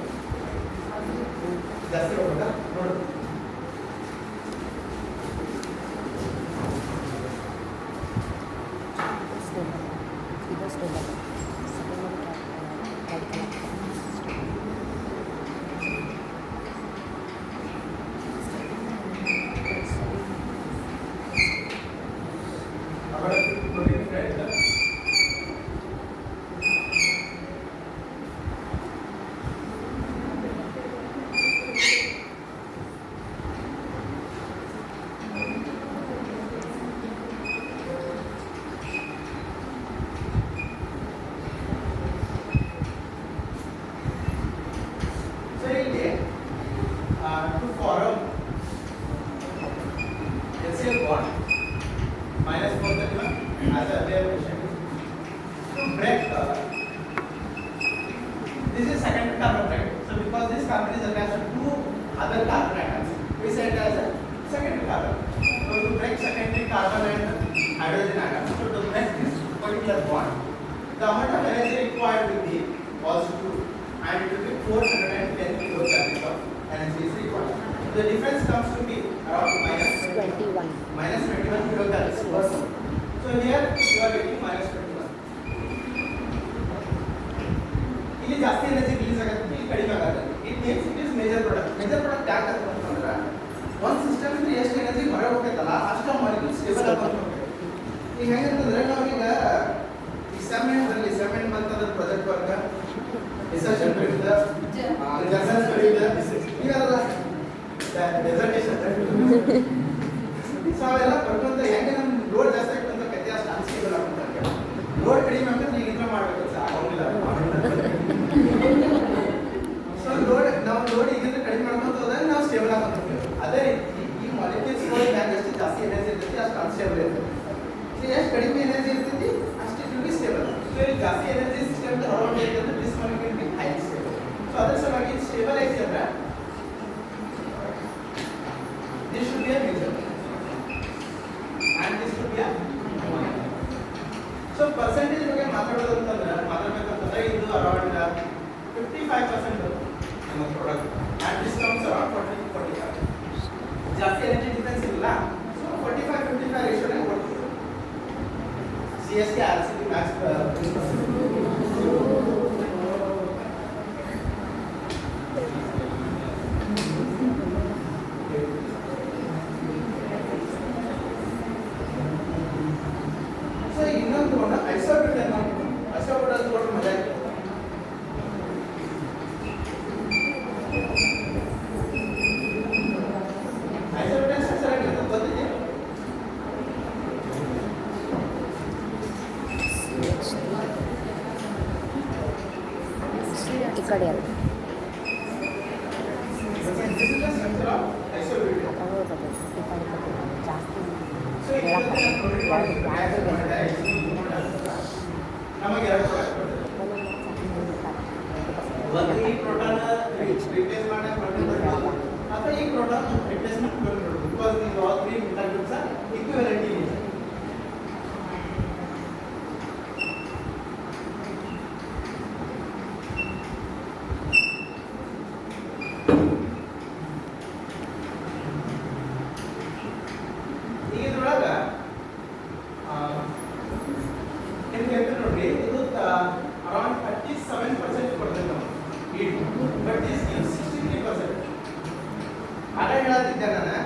ಜಾಸ್ತಿ ಹೋಗ್ಬೋದಾ ನೋಡು. To form HCl bond minus 431 as a their mentioned to break this is secondary carbon, right? So because this carbon is attached to two other carbon atoms, we said as a secondary carbon. So to break secondary carbon and hydrogen atoms, so to break this particular bond, the amount of energy required will be positive and it will be 410 kilocalories of energy is required. The difference comes to be around minus 21 kilocalories. So here you are getting minus 21. ಇಲ್ಲಿ ಜಾಸ್ತಿ energy release ಆಗುತ್ತೆ, ಇಲ್ಲಿ ಕಡಿಮೆ ಆಗುತ್ತೆ. It means it is major product ಯಾಕೆ ಅಂತಂದ್ರೆ ಒಂದು system ಇಂದ ಎಷ್ಟು ಎನರ್ಜಿ ಹೊರ ಹೋಗ್ತೈತಲ್ಲ ಅಷ್ಟು ಮಾಲಿಕ್ಯೂಲ್ ಸ್ಟೇಬಲ್ ಆಗಿ ಹೋಗ್ತೈತೆ. ಈಗ ಹೆಂಗಂತಂದ್ರೆ ನಾವೀಗ ಸೆಮೆಂಟ್ ಬಂತಂದ್ರೆ ಪ್ರಾಜೆಕ್ಟ್ ವರ್ಕ್ ರಿಸರ್ಚ್ ಬರೀದ ಜರ್ನಲ್ಸ್ ಬರೀದ ಈಗ ಡೆಸರ್ಟೇಷನ್ ಸೊ ಅವೆಲ್ಲ ಬರ್ಕೊಂತ ಹೆಂಗೆ ನಮ್ಮ ಲೋಡ್ ಜಾಸ್ತಿ ಆಗ್ತಂತ ಕತೆ ಅಷ್ಟು ಅನ್ಸ್ಟೇಬಲ್ ಆಗ್ತಂತ ಲೋಡ್ ಕಡಿಮೆ ಆಗ್ತಂದ್ರೆ ಈಗ ಇಂತ ಮಾಡಬೇಕು ಸರ್ ಆಗೋಂಗಿಲ್ಲ. ಸೊ ನಾವು ಲೋಡ್ ಈಗಿಂದ ಕಡಿಮೆ ಮಾಡ್ಕೊಂತ ಹೋದಾಗ ನಾವು ಸ್ಟೇಬಲ್ ಆಗ್ಕೊಂತ ಹೋಗ್ತೇವೆ. ಅದೇ ರೀತಿ ಈ ಮಾಲಿಕ್ಯೂಲ್ಸ್ ಎಷ್ಟು ಜಾಸ್ತಿ ಎನರ್ಜಿ ಇರ್ತೈತಿ ಅಷ್ಟು ಅನ್ಸ್ಟೇಬಲ್ ಇರ್ತೈತಿ. ಸೊ ಎಷ್ಟು ಕಡಿಮೆ ಎನರ್ಜಿ ಇರ್ತೈತಿ ಅಷ್ಟು it will be stable. So ಇಲ್ಲಿ ಜಾಸ್ತಿ ಎನರ್ಜಿ ಸಿಸ್ಟಮ್ ಹೊರಗಡೆ ಇರ್ತಂದ್ರೆ this molecule be high stable. So ಅದರ ಸಲುವಾಗಿ ಸ್ಟೇಬಲ್ ಐತಿ ಅಂದ್ರೆ this should be a major and this should be a minor. So percentage ಬಗ್ಗೆ ಮಾತಾಡಬೇಕಂತಂದ್ರೆ ಇದು ಅರೌಂಡ್ 55% ನಮ್ಮ product and this comes around 45. ಜಾಸ್ತಿ ಎನರ್ಜಿ ಡಿಫರೆನ್ಸ್ ಇಲ್ಲ. ಸೊ 45-55 ರೇಷಿಯೋ ನಲ್ಲಿ ಕೊಡ್ತೀವಿ. CSK RCB ಮ್ಯಾಕ್ಸ್ ಇನ್ನೊಂದು ಐಸೋಬ್ಯೂಟೇನ್ ಕೊಟ್ಟು ಮಜಾ ಇತ್ತು. ಐಸೋಬ್ಯೂಟೇನ್ ಸ್ಟ್ರಕ್ಚರ್ ಆಗಿರುತ್ತೆ ಗೊತ್ತಿದೆ. ಕಡೆ ಅಲ್ಲ This is the structure of isolate. ಜಾಸ್ತಿ So it ನಮಗೆ ಎರಡು ಪ್ರಾಡಕ್ಟ್ ಒಂದು ಈ ಪ್ರೋಟಾನ್ ರಿಪ್ಲೇಸ್ ಮಾಡಕ್ಕೆ ಬರ್ತಿರೋದು ಅಥವಾ ಈ ಪ್ರೋಟಾನ್ ರಿಪ್ಲೇಸ್ಮೆಂಟ್ ಬರ್ತಿರೋದು because these all three methyl groups are equivalent in nature. ಇದ್ರೊಳಗ ಏನು ನೋಡ್ರಿ ಇದು around 37% ಕೊಡ್ತದೆ ನಾವು yield, but this gives 63%. ಆಗ ಹೇಳತ್ತಿದ್ದೆ ನಾನು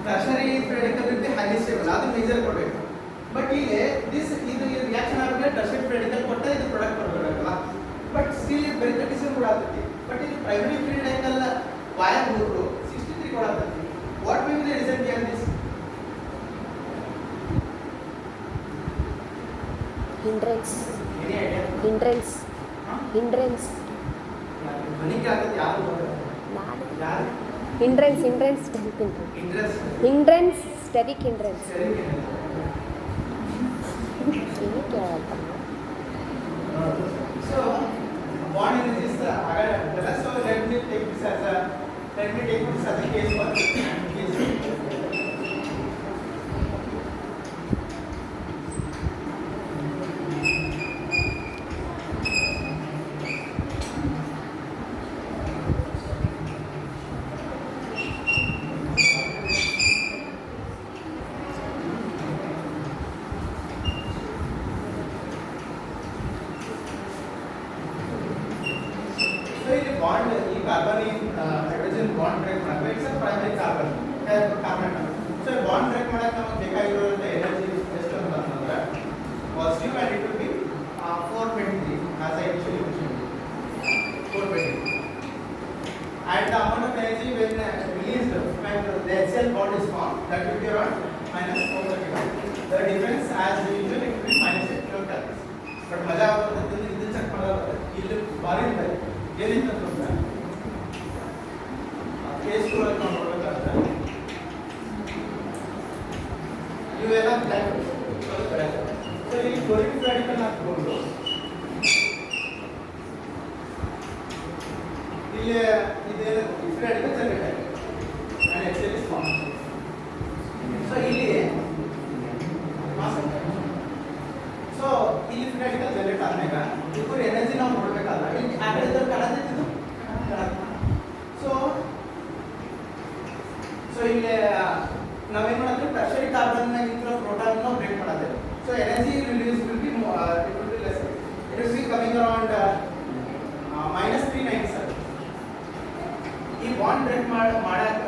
ಟರ್ಷರಿ ಪ್ರೆಡಿಕಲ್ ಹೈಲಿ ಸ್ಟೇಬಲ್ ಅದು ಮೇಜರ್ ಕೊಡಬೇಕು, ಬಟ್ ಇಲ್ಲಿ ಇದು ರಿಯಾಕ್ಷನ್ ಆಗಬೇಕು ಟರ್ಷರಿ ಪ್ರೆಡಿಕಲ್ ಕೊಟ್ಟ ಇದು ಪ್ರಾಡಕ್ಟ್ ಕೊಡಬೇಕಲ್ಲ, ಬಟ್ ಸ್ಟಿಲ್ ಇದು ಬರೀ 37 ಕೊಡಾತೈತಿ, ಬಟ್ ಇದು ಪ್ರೈಮರಿ ಪ್ರೆಡಿಕಲ್ ವಾಯರ್ ಮೂರು 63 ಕೊಡಾತೈತಿ. What will be the result behind this? hindrance any idea? hindrance hindrance ಮನಿಗೆ ಆಗತ್ತೆ ಯಾರು ಬರೋದು? ನಾನು ಯಾರು? hindrance interest hindrance static hindrance ಸರಿ ಏನು ಕೇಳಲ್ಲ. So bond energy is so let me take this as a case one. So in a bond, ಈ carbon is hydrogen bond break ಮಾಡಬೇಕು. It's a primary carbon atom. So bond break ಮಾಡಕ್ಕೆ ನಮಗೆ ಬೇಕಾಗಿರುವಂತ energy ಎಷ್ಟು ಅಂತಂದ್ರೆ positive and it will be 423 as I initially mentioned. 423. And the amount of energy when released when the HCl bond is formed, that will be around minus 431. The difference as usual it will be minus 8 kilocalories. But ಮಜಾ ಆಗೋದಂತಂದ್ರೆ ಇದನ್ನ check ಮಾಡೋದು ಇಲ್ಲಿ ಬಾರಿ ಇದೆ ಏನಿಂತ ಅಂದ್ರೆ case ಕೂಡ ನಾವು ನೋಡಬೇಕಾದ್ರೆ ಇವೆಲ್ಲ ಬ್ಲ್ಯಾಕ್ ಸೊ ಈ ಕ್ಲೋರಿನ್ ರಾಡಿಕಲ್ ಹಾಕೊಂಡು ಇಲ್ಲಿ ಇದೇನು ಫ್ರೀ ರಾಡಿಕಲ್ ಜನರೇಟ್ ಆಗಿದೆ and HCl is formed. So ಇಲ್ಲಿ ಸೊ ಇಲ್ಲಿ ಫ್ರೀ ರಾಡಿಕಲ್ ಜನರೇಟ್ ಆದ್ಮೇಲೆ ಇದ್ರ ಎನರ್ಜಿ ನಾವು ನೋಡ್ಬೇಕಲ್ಲ, ಇಲ್ಲಿ ಆ ಕಡೆ ಇದ್ರ ಕಾಣತ್ತಿದ್ದು ಸೊ ಇಲ್ಲಿ ನಾವೇನ್ ಮಾಡಿದ್ರೆ ಟರ್ಷರಿ ಕಾರ್ಬನ್ ನಾಗಿರೋ ಪ್ರೋಟಾನ್ ನಾವು ಬ್ರೇಕ್ ಮಾಡಿದ್ದೇವೆ. So energy release will be less, it will be coming around -397. ಈ ಬಾಂಡ್ ಬ್ರೇಕ್ ಮಾಡಕ್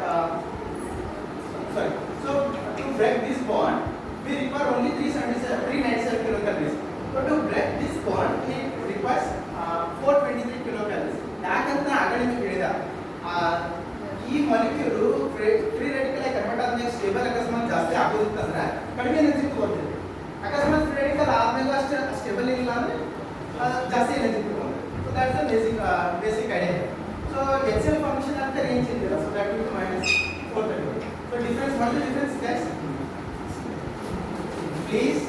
sorry, so to break this bond we require only 397 kilocalories, but to break this bond it requires 423 kilocalories. ಯಾಕಂತ ಆಗಲೇ ನಿಮಗೆ ಹೇಳಿದ ಈ molecule free radical ಆಗಿ convert ಆದ್ಮೇಲೆ stable ಅಕಸ್ಮಾತ್ ಜಾಸ್ತಿ ಆಗೋದಿತ್ತಂದ್ರೆ ಕಡಿಮೆ ಎನರ್ಜಿ ತಗೋತೀವಿ, ಅಕಸ್ಮಾತ್ ಫ್ರೀ ರಾಡಿಕಲ್ ಆದ್ಮೇಲೆ ಅಷ್ಟೇ ಸ್ಟೇಬಲ್ ಇಲ್ಲ ಅಂದ್ರೆ ಜಾಸ್ತಿ ಎನರ್ಜಿ ತಗೋತೀವಿ. So that's the basic idea. So HCl function ಅಂತ ರೇಂಜ್ ಇದೆಯಲ್ಲ, so that will minus 431. So difference, what is the difference guys? Please,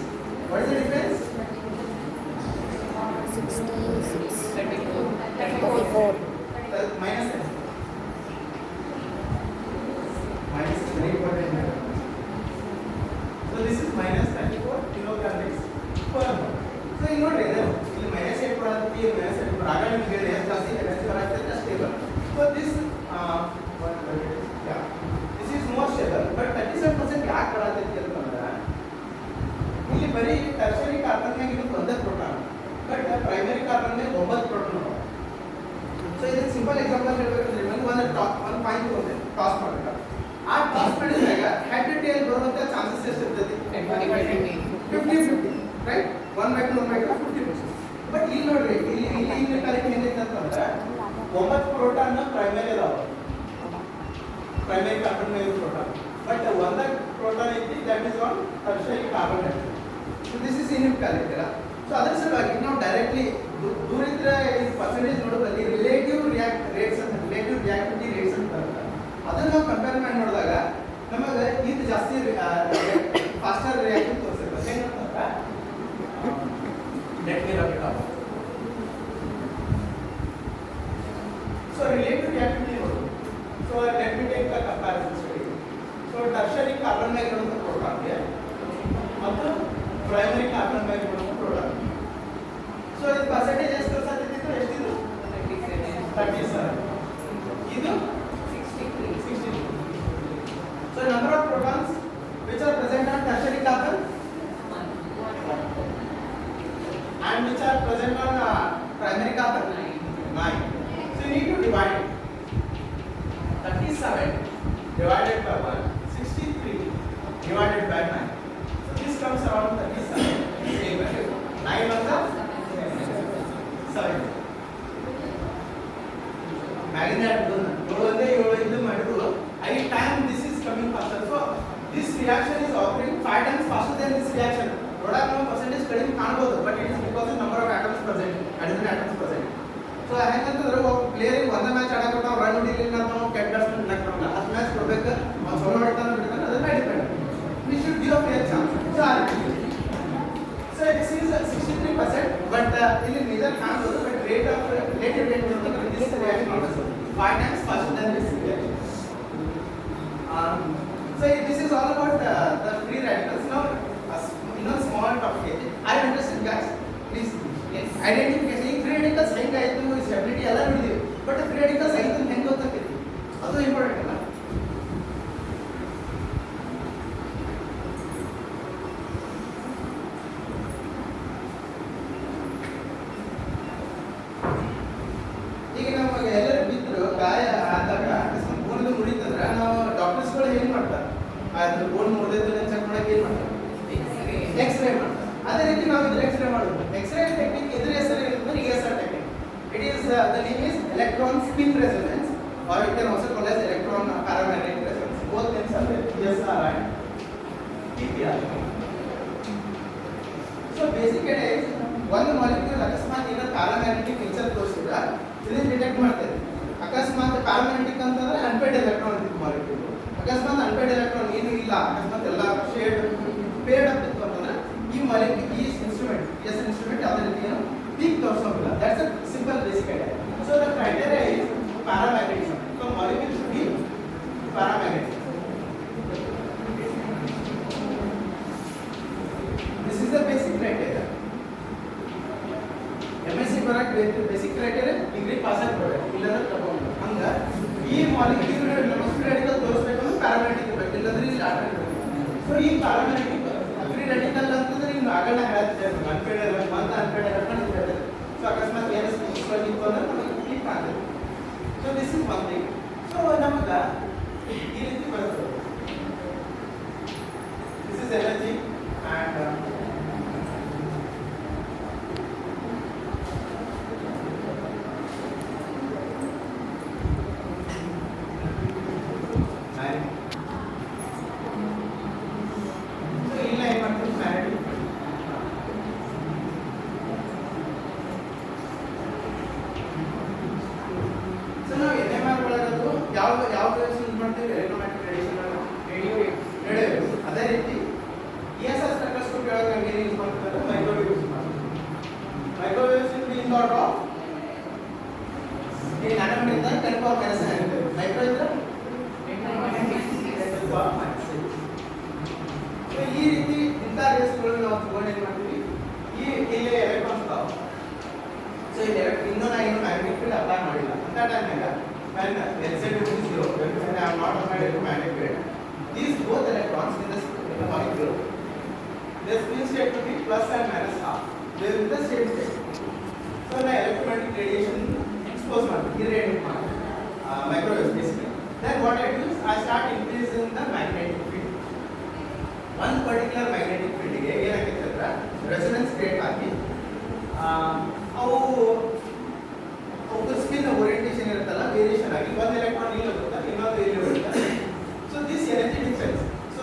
what is the difference? 66 34. 34 Minus is very important. So this is minus 34 kilocalories per mole. So you know ಇಲ್ಲಿ minus 8 ಬರುತ್ತೆ, ಇಲ್ಲಿ minus 8 ಬರುತ್ತೆ. ಆಗ ನಿಮಗೆ ಎಷ್ಟು ಜಾಸ್ತಿ energy ಬರುತ್ತೆ stable. So this yeah, this is more stable, but 37% ಯಾಕೆ ಬರುತ್ತೆ ಅಂತಂದ್ರೆ ಇಲ್ಲಿ ಬರೀ ಟರ್ಷರಿ ಕಾರ್ಬನ್ ನಾಗ ಇದು ಒಂದೇ ಪ್ರೋಟಾನ್, ಬಟ್ ಪ್ರೈಮರಿ ಕಾರ್ಬನ್ ನಾಗ 9 ಪ್ರೋಟಾನ್. ಸೊ ಇದಕ್ಕೆ ಸಿಂಪಲ್ ಎಕ್ಸಾಂಪಲ್ ಹೇಳ್ಬೇಕಂದ್ರೆ ಒಂದು ಪಾಯಿಂಟ್ ಒಂದು ಟಾಸ್ ಮಾಡ್ಬೇಕು. ಆ ಟಾಸ್ ಮಾಡಿದಾಗ ಹೆಡ್ ಟು ಟೇಲ್ ಬರುವಂತ ಚಾನ್ಸಸ್ ಎಷ್ಟು ಇರ್ತೈತಿ? 50-50, ರೈಟ್? 1/2 50%. ಬಟ್ ಇಲ್ಲಿ ನೋಡ್ರಿ, ಇಲ್ಲಿ ಕರೆಕ್ಟ್ ಏನೈತೆ ಅಂತಂದ್ರೆ 9 ಪ್ರೋಟಾನ್ ಪ್ರೈಮರಿ ಅದಾವ, ಪ್ರೈಮರಿ ಕಾರ್ಬನ್ ಮೇಲೆ ಪ್ರೋಟಾನ್, ಬಟ್ ಒಂದೇ ಪ್ರೋಟಾನ್ ಐತಿ that is on tertiary carbon. So this is inequality ಅಲ್ಲ. ಸೊ ಅದರ ಸಲುವಾಗಿ ನಾವು ಡೈರೆಕ್ಟ್ಲಿ ದೂರ ಇದ್ರೆ ಈ ಪರ್ಸೆಂಟೇಜ್ ನೋಡೋದ್ರಲ್ಲಿ ರಿಲೇಟಿವ್ ರೇಟ್ಸ್ ಅಂತ ರಿಲೇಟಿವ್ ರಿಯಾಕ್ಟಿವಿಟಿ ರೇಟ್ಸ್ ಅಂತ ಬರುತ್ತೆ. ಅದನ್ನ ನಾವು ಕಂಪೇರ್ ಮಾಡಿ ನೋಡಿದಾಗ ನಮಗೆ ಇದು ಜಾಸ್ತಿ ಫಾಸ್ಟರ್ ರಿಯಾಕ್ಟಿವ್ ತೋರಿಸುತ್ತೆ. ಹೆಂಗಂತಂದ್ರೆ let me rub it off. So relative reactivity ನೋಡು. So let me take the comparison study. So tertiary carbon mag ಇರುವಂಥ ಪ್ರೋಟಾನ್ಗೆ ಮತ್ತು ಪ್ರೈಮರಿ ಕಾರ್ಬನ್ ಮ್ಯಾಗ್ ಇರುವಂಥ ಪ್ರೋಟಾನ್. ಸೊ ಇದು ಪರ್ಸೆಂಟೇಜ್ ಎಷ್ಟು ತೋರಿಸುತ್ತಿತ್ತು? ಎಷ್ಟಿದು? 37. ಇದು 63. So number of protons which are present on tertiary carbon and which are present on primary carbon 9. So you need to divide it. 37 divided by 1, 63 divided by 9. So this comes around 37. 9 on the 7. Magnet I time this is coming faster. So this reaction is occurring 5 times faster than this reaction. Product no percentage ಕಡಿಮೆ ಕಾಣಬಹುದು, but it is because the number of atoms present, additional atoms present. So ಹೆಂಗಂತಂದ್ರೆ player ಒಂದೇ match ಆಡಕ್ಕೆ ನಾವು run ಹೊಡಿಲಿಲ್ಲ ಅಂತ ನಾವು ಕೆಟ್ಟ batsman neck ಮಾಡಲ್ಲ. 10 ಮ್ಯಾಚ್ ಕೊಡಬೇಕು, ಅವ್ನು ಚಲೋ ಹೊಡಿತಾನೆ ಬಿಡ್ತಾನೆ, ಅದನ್ನ depend. We should give a fair chance. So this is 63%, but ಇಲ್ಲಿ ಮೇಜರ್ ಕಾಣಬಹುದು, but rate of relative rate ಅಂತಂದ್ರೆ this reaction is 5 times faster than this reaction. So this is all about the free radicals. Now, small topic. I understand, guys. Please. Yes. Identification. Free radicals ಹೆಂಗೆ ಆಯ್ತು, stability ಎಲ್ಲ ನೋಡಿದೀವಿ, but free radicals ಆಯ್ತು ಹೆಂಗೆ ಗೊತ್ತಾಗ್ತೈತಿ, ಅದು important ಅಲ್ಲ. ಈಗ ನಮಗೆ ಎಲ್ಲರೂ ಬಿದ್ರು ಗಾಯ ಆದಾಗ ಬೋನ್ ಮುರಿತಂದ್ರೆ ನಾವು ಡಾಕ್ಟರ್ಸ್ಗಳು ಏನ್ ಮಾಡ್ತಾರೆ, ಅದ್ರ ಬೋನ್ ಮುರಿದಿದ್ದನ್ನ ಚೆಕ್ ಮಾಡಕ್ಕೆ ಏನ್ ಮಾಡ್ತಾರೆ? ಎಕ್ಸ್ರೇ ಮಾಡ್ತಾರೆ. ಅದೇ ರೀತಿ ನಾವು ಇದ್ರ ಎಕ್ಸ್ರೇ ಮಾಡೋದು. ಎಕ್ಸ್ರೇ ಟೆಕ್ನಿಕ್ ಇದ್ರ ಹೆಸರು ಏನಂದ್ರೆ ESR technique. It is the name is electron spin resonance, or it can also called as electron paramagnetic resonance. Both names are there, ESR and EPR. So basically ಒಂದು molecule ಅಕಸ್ಮಾತ್ ಏನಾದ್ರು paramagnetic nature ತೋರಿಸಿದ್ರೆ ಇದನ್ನ detect ಮಾಡ್ತೇವೆ. ಅಕಸ್ಮಾತ್ paramagnetic ಅಂತಂದ್ರೆ unpaid electron ಇತ್ತು molecule. ಅಕಸ್ಮಾತ್ ಅನ್ಪೇಡ್ ಎಲೆಕ್ಟ್ರಾನ್ ಏನು ಇಲ್ಲ, ಅಕಸ್ಮಾತ್ ಎಲ್ಲ ಶೇಡ್ ಪೇಡ್ ಅಪ್ ಇತ್ತು ಅಂತಂದ್ರೆ ಈ ಮಾಲಿಕ್ಯೂಲ್ ಈ ಇನ್ಸ್ಟ್ರೂಮೆಂಟ್ ಯಾವುದೇ ರೀತಿ ಏನು ಪೀಕ್ ತೋರಿಸೋದಿಲ್ಲ. That's a simple basic idea. So the criteria is paramagnetism. So molecule should be paramagnetic. This is the basic criteria. MSc ಬರಕ್ ಬೇಸಿಕ್ ಕ್ರೈಟೀರಿಯಾ ಡಿಗ್ರಿ ಪಾಸ್ ಆಗಬೇಕು, ಇಲ್ಲಾಂದ್ರೆ ತಗೊಂಡು ಹಂಗ ಈ ಮಾಲಿಕ್ಯೂಲ್ ನಮ್ಮ ಫ್ರೀ ರಾಡಿಕಲ್ ತೋರಿಸಬೇಕಂದ್ರೆ ಪ್ಯಾರಾಮ್ಯಾಗ್ನೆಟಿಕ್ ಇರಬೇಕು, ಇಲ್ಲಾಂದ್ರೆ ಇಲ್ಲಿ ಆಟ ಇರಬೇಕು. ಸೊ ಈ ಪ್ಯಾರಾಮ್ಯಾಗ್ನೆಟಿಕ್ ಫ್ರೀ ರಾಡಿಕಲ್ ಅಂತಂದ್ರೆ ಇನ್ನು ಆಗಲ್ಲ ಹೇಳ್ತಿದ್ದೆ ಅನ್ಪೇಡ್ ಒಂದು ಅನ್ಪೇಡ್ ಎಲೆಕ್ಟ್ರಾನ್ ಇರ್ತದೆ. ಸೊ ಅಕಸ್ಮಾತ್ ಏನು ಸ್ಪೆಸಿಫಿಕ್ ಇತ್ತು ಅಂದ್ರೆ ನಮಗೆ ಕ್ಲಿಕ್ ಆಗ್ತದೆ. So this is one thing. So ನಮಗೆ ಈ ರೀತಿ ಬರ್ತದೆ. ದಿಸ್ ಇಸ್ ಎನರ್ಜಿ and ಅದೇ ರೀತಿ ESR ಸ್ಪೆಕ್ಟ್ರೋಸ್ಕೋಪಿ ಒಳಗೆ ನಮಗೆ ಯೂಸ್ ಮಾಡ್ತಾರೆ ಮೈಕ್ರೋವೇವ್ ಯೂಸ್ ಮಾಡ್ತಾರೆ. Microwave in the order of ಈ ನ್ಯಾನೋಮೀಟರ್ ಇಂದ 10 ಪವರ್ ಮೈನಸ್ 9 ಮೈಕ್ರೋ ಇದ್ರೆ 10 ಪವರ್ ಮೈನಸ್ 6. ಸೊ ಈ ರೀತಿ ಇಂಥ ರೇಸ್ಗಳು ನಾವು ತಗೊಂಡು ಏನು ಮಾಡ್ತೀವಿ, ಈ ಇಲ್ಲಿ ಎಲೆಕ್ಟ್ರಾನ್ಸ್ ಇದಾವೆ. ಸೊ ಈ ಇನ್ನೂ ನಾನು ಏನು ಮ್ಯಾಗ್ನೆಟಿಕ್ ಫೀಲ್ಡ್ ಅಪ್ಲೈ ಮಾಡಿಲ್ಲ ಅಂತ ಟೈಮ್ನಾಗ when LZ is 0, when I am not applied to magnetic field, these both electrons in the molecule, their spin state will be plus and minus half. They will be the same state. So the electromagnetic radiation exposed one, irradiating one, microwaves basically. Then what I do is I start increasing the magnetic field. One particular magnetic field ಗೆ ಏನಾಗುತ್ತೆ ಅಂದ್ರೆ resonance create ಆಗಿ ಅವು spin orientation ಇರುತ್ತಲ್ಲ variation ಆಗಿ ಒಂದು electron ಇಲ್ಲಿ ಹೋಗುತ್ತೆ, ಇನ್ನೊಂದು ಇಲ್ಲಿ ಹೋಗುತ್ತೆ. So this energy difference, so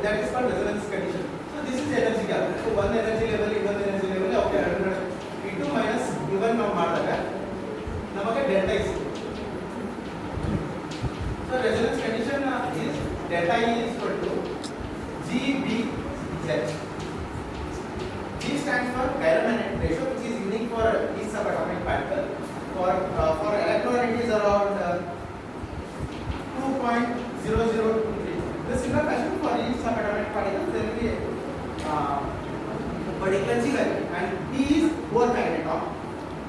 that is called resonance condition. So this is energy gap. So ಒಂದು ಎನರ್ಜಿ ಲೆವೆಲ್ ಇನ್ನೊಂದು ಎನರ್ಜಿ ಲೆವೆಲ್ ಅವಕ್ಕೆ 2 minus even resonance condition is delta E is equal to GBZ. G stands for gyromagnetic ratio, which is unique for each subatomic particle. For electron it is around 2.0023. The similar fashion for each subatomic particle there will be particular G value, and P is Bohr magneton,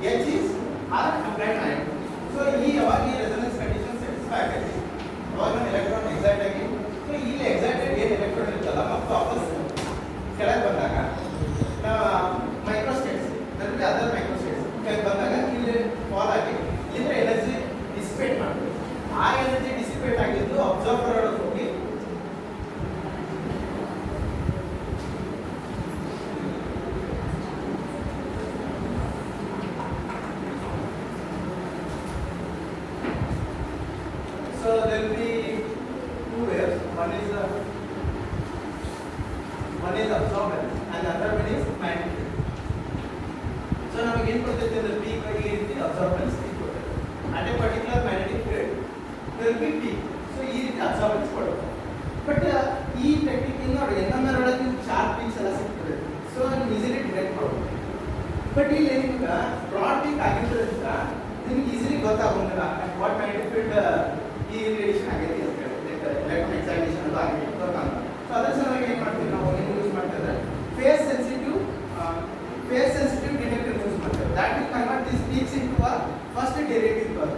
H is R applied magneton. So E our resonance condition satisfied. Our electron excite again. So E excited electron ಇರುತ್ತಲ್ಲ ಮತ್ತು ವಾಪಸ್ ಕೆಳಗೆ ಬಂದಾಗ ಮೈಕ್ರೋಸ್ಟೇಟ್ಸ್ ಅದರಲ್ಲಿ other ಮೈಕ್ರೋಸ್ಟೇಟ್ಸ್ ಕೆಳಗೆ ಬಂದಾಗ ಇಲ್ಲಿ fall ಆಗಿ ಇಲ್ಲಿಂದ ಎನರ್ಜಿ ಡಿಸಿಪೇಟ್ ಮಾಡ್ತೀವಿ. ಆ ಎನರ್ಜಿ ಡಿಸಿಪೇಟ್ ಆಗಿದ್ದು ಅಬ್ಸರ್ವರ್ ಹೋಗಿ so there will be two waves. One is absorbance and the other one is magnetic field. So now again ಕೊಡ್ತೈತೆ ಅಂದ್ರೆ peak ಆಗಿ ಈ ರೀತಿ absorbance peak ಕೊಡ್ತೈತೆ. At a particular magnetic field there will be peak. So ಈ ರೀತಿ absorbance ಕೊಡುತ್ತೆ. But ಈ technique ಇಂದ ನೋಡಿ NMR ಒಳಗೆ ಶಾರ್ಪ್ ಪೀಕ್ಸ್ ಎಲ್ಲ ಸಿಗ್ತದೆ. So ನೀವು ಈಸಿಲಿ ಡಿಟೆಕ್ಟ್ ಮಾಡಬಹುದು. ಬಟ್ ಇಲ್ಲಿ ನಿಮ್ಗೆ ಬ್ರಾಡ್ ಪೀಕ್ ಆಗಿರೋದ್ರಿಂದ ನಿಮ್ಗೆ ಈಸಿಲಿ ಗೊತ್ತಾಗೋದಿಲ್ಲ ವಾಟ್ ಮ್ಯಾಗ್ನೆಟಿಕ್ ಫೀಲ್ಡ್ ಈ ರೇಡಿಯೇಷನ್ ಆಗೈತಿ ಅಂತ ಹೇಳಿ ಎಲೆಕ್ಟ್ರಾನ್ ಎಕ್ಸೈಟೇಷನ್ ಅದು ಆಗಿದೆ ಗೊತ್ತಾಗಲ್ಲ. ಸೊ ಅದರ ಸಲುವಾಗಿ ಏನು ಮಾಡ್ತೀವಿ ನಾವು ಏನು ಯೂಸ್ ಮಾಡ್ತಿದ್ರೆ ಫೇಸ್ ಸೆನ್ಸಿಟಿವ್ ಡಿಟೆಕ್ಟರ್ ಯೂಸ್ ಮಾಡ್ತೇವೆ. That will convert this peaks into a first derivative curve.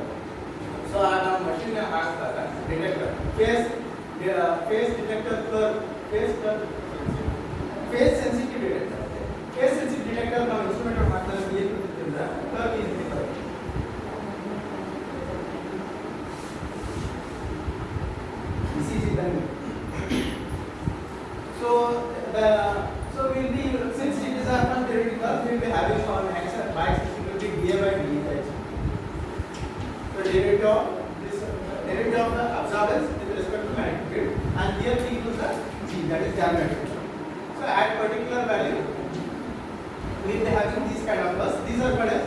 So ನಾವು ಮಷೀನ್ ಹಾಕಿದಾಗ detector phase detector curve phase sensitive detector ನಾವು ಇನ್ಸ್ಟ್ರೂಮೆಂಟ್ ಮಾಡ್ತಾರೆ ಏನು ಗೊತ್ತಿಲ್ಲ ಕರ್ವ್ ಈ ರೀತಿ ಬರುತ್ತೆ. So we'll be, since it is our first derivative curve, we'll be having on x and y axis will be dA by dx. So derivative of the absorbance with respect to magnetic field, and here we use the G, that is geometric. So at particular value, we will be having these kind of curves. These are called as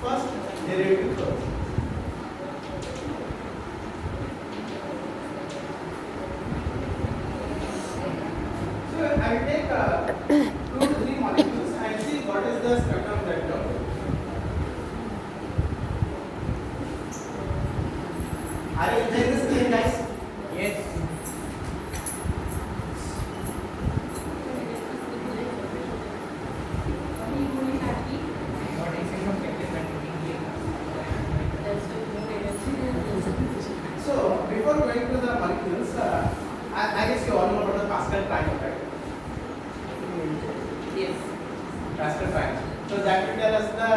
first derivative curves. I will take 2 to 3 molecules and see what is the spectrum that comes. Are you enjoying this thing, guys? Yes. So before going to the molecules, I guess you all know about the Pascal triangle, right? Yes. Pascal triangle. So that will tell us the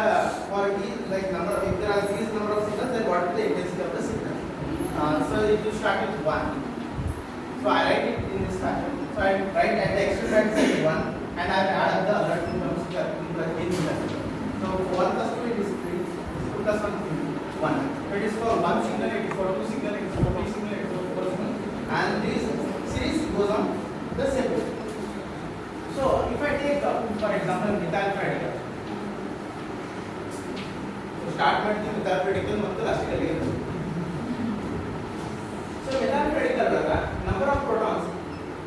for each like number. If there are these number of signals, then what is the intensity of the signal? So if you start with 1, so I write it in this fashion. So I write at the external side 1, and I add up the other two terms in this. So 1 plus 2 is 3. 2 plus 1 is 1. It is for 1 signal, it is for 2 signal, it is for 3 signal, it is for 4 signal, and this series goes on the same way. So if I take for example methyl radical, so start ಮಾಡ್ತೀವಿ methyl radical ಮತ್ತು ಲಾಸ್ಟಿಗೆ ಅಲ್ಲಿ ಇರುತ್ತೆ. So methyl radical number of protons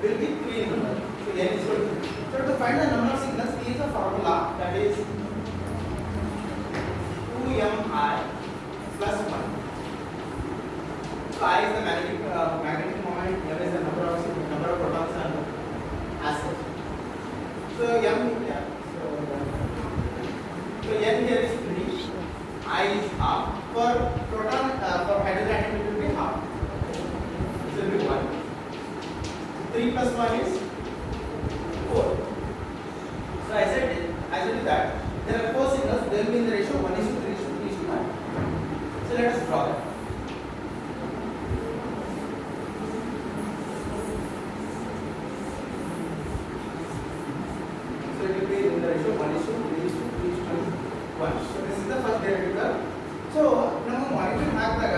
will be 3 in number. So n is equal to 3. So to find the number of signals, there is a formula that is 2mi plus 1. So I is the magnetic moment, m is the number of protons and as such. So m yeah. So n here is 3, I is half. For proton for hydrogen atom it will be half. It will be 1. 3 plus 1 is 4. So I said that there are 4 signals. They will be in the ratio 1:3:1. So let us draw that. So it will be in the ratio 1:3:1. So this is the first derivative curve. So ನಾವು monitor ಹಾಕಿದಾಗ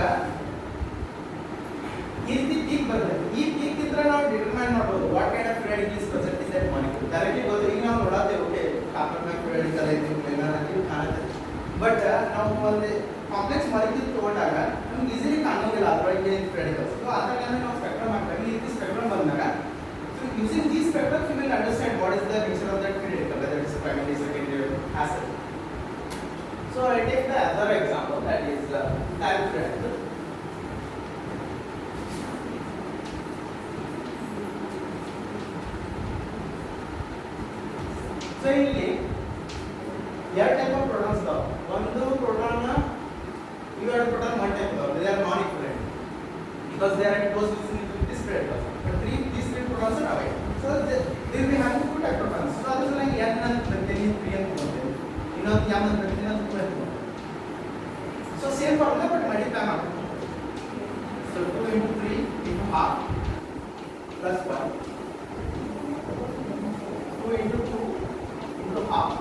ಈ ರೀತಿ peak ಬರ್ತದೆ. ಈ peak ಇದ್ರೆ ನಾವು determine ಮಾಡಬಹುದು what kind of period is present in that molecule. Directly ಗೊತ್ತು ಈಗ ನಾವು ನೋಡಾತೇವೆ ಓಕೆ ಕಾರ್ಬನ್ ಪೀರಿಯಡ್ ಐತಿ ಏನಾದ್ರು ಕಾಣುತ್ತೆ. ಬಟ್ ನಾವು ಒಂದು ಕಾಂಪ್ಲೆಕ್ಸ್ ಮಾಲಿಕ್ಯೂಲ್ ತಗೊಂಡಾಗ ನಮ್ಗೆ ಈಸಿಲಿ ಕಾಣೋದಿಲ್ಲ ಅದರೊಳಗೆ ಏನು ಪೀರಿಯಡ್ ಇದೆ. ಸೊ ಅದಕ್ಕೆ products you will understand what is the nature of that free radical, whether it's a primary, secondary, acid. So I take the other example, that is direct free radical. So ಇಲ್ಲಿ ಎರಡು type of protons ಇದಾವೆ. ಒಂದು proton ಇವೆರಡು proton one type ಇದಾವೆ, they are non equivalent because they are at close vicinity with this free radical. But these three protons are away. So they will be having two type protons. So that is like n ಅಂತ ಬರ್ತೀನಿ, 3 ಅಂತ ಬರ್ತೀನಿ, ಇನ್ನೊಂದು m ಅಂತ ಬರ್ತೀನಿ, ಇನ್ನೊಂದು 2 ಅಂತ ಬರ್ತೀನಿ. So same formula but multiply ಮಾಡ್ತೀನಿ. So 2 into 3 into half plus 1. 2 into 2 into half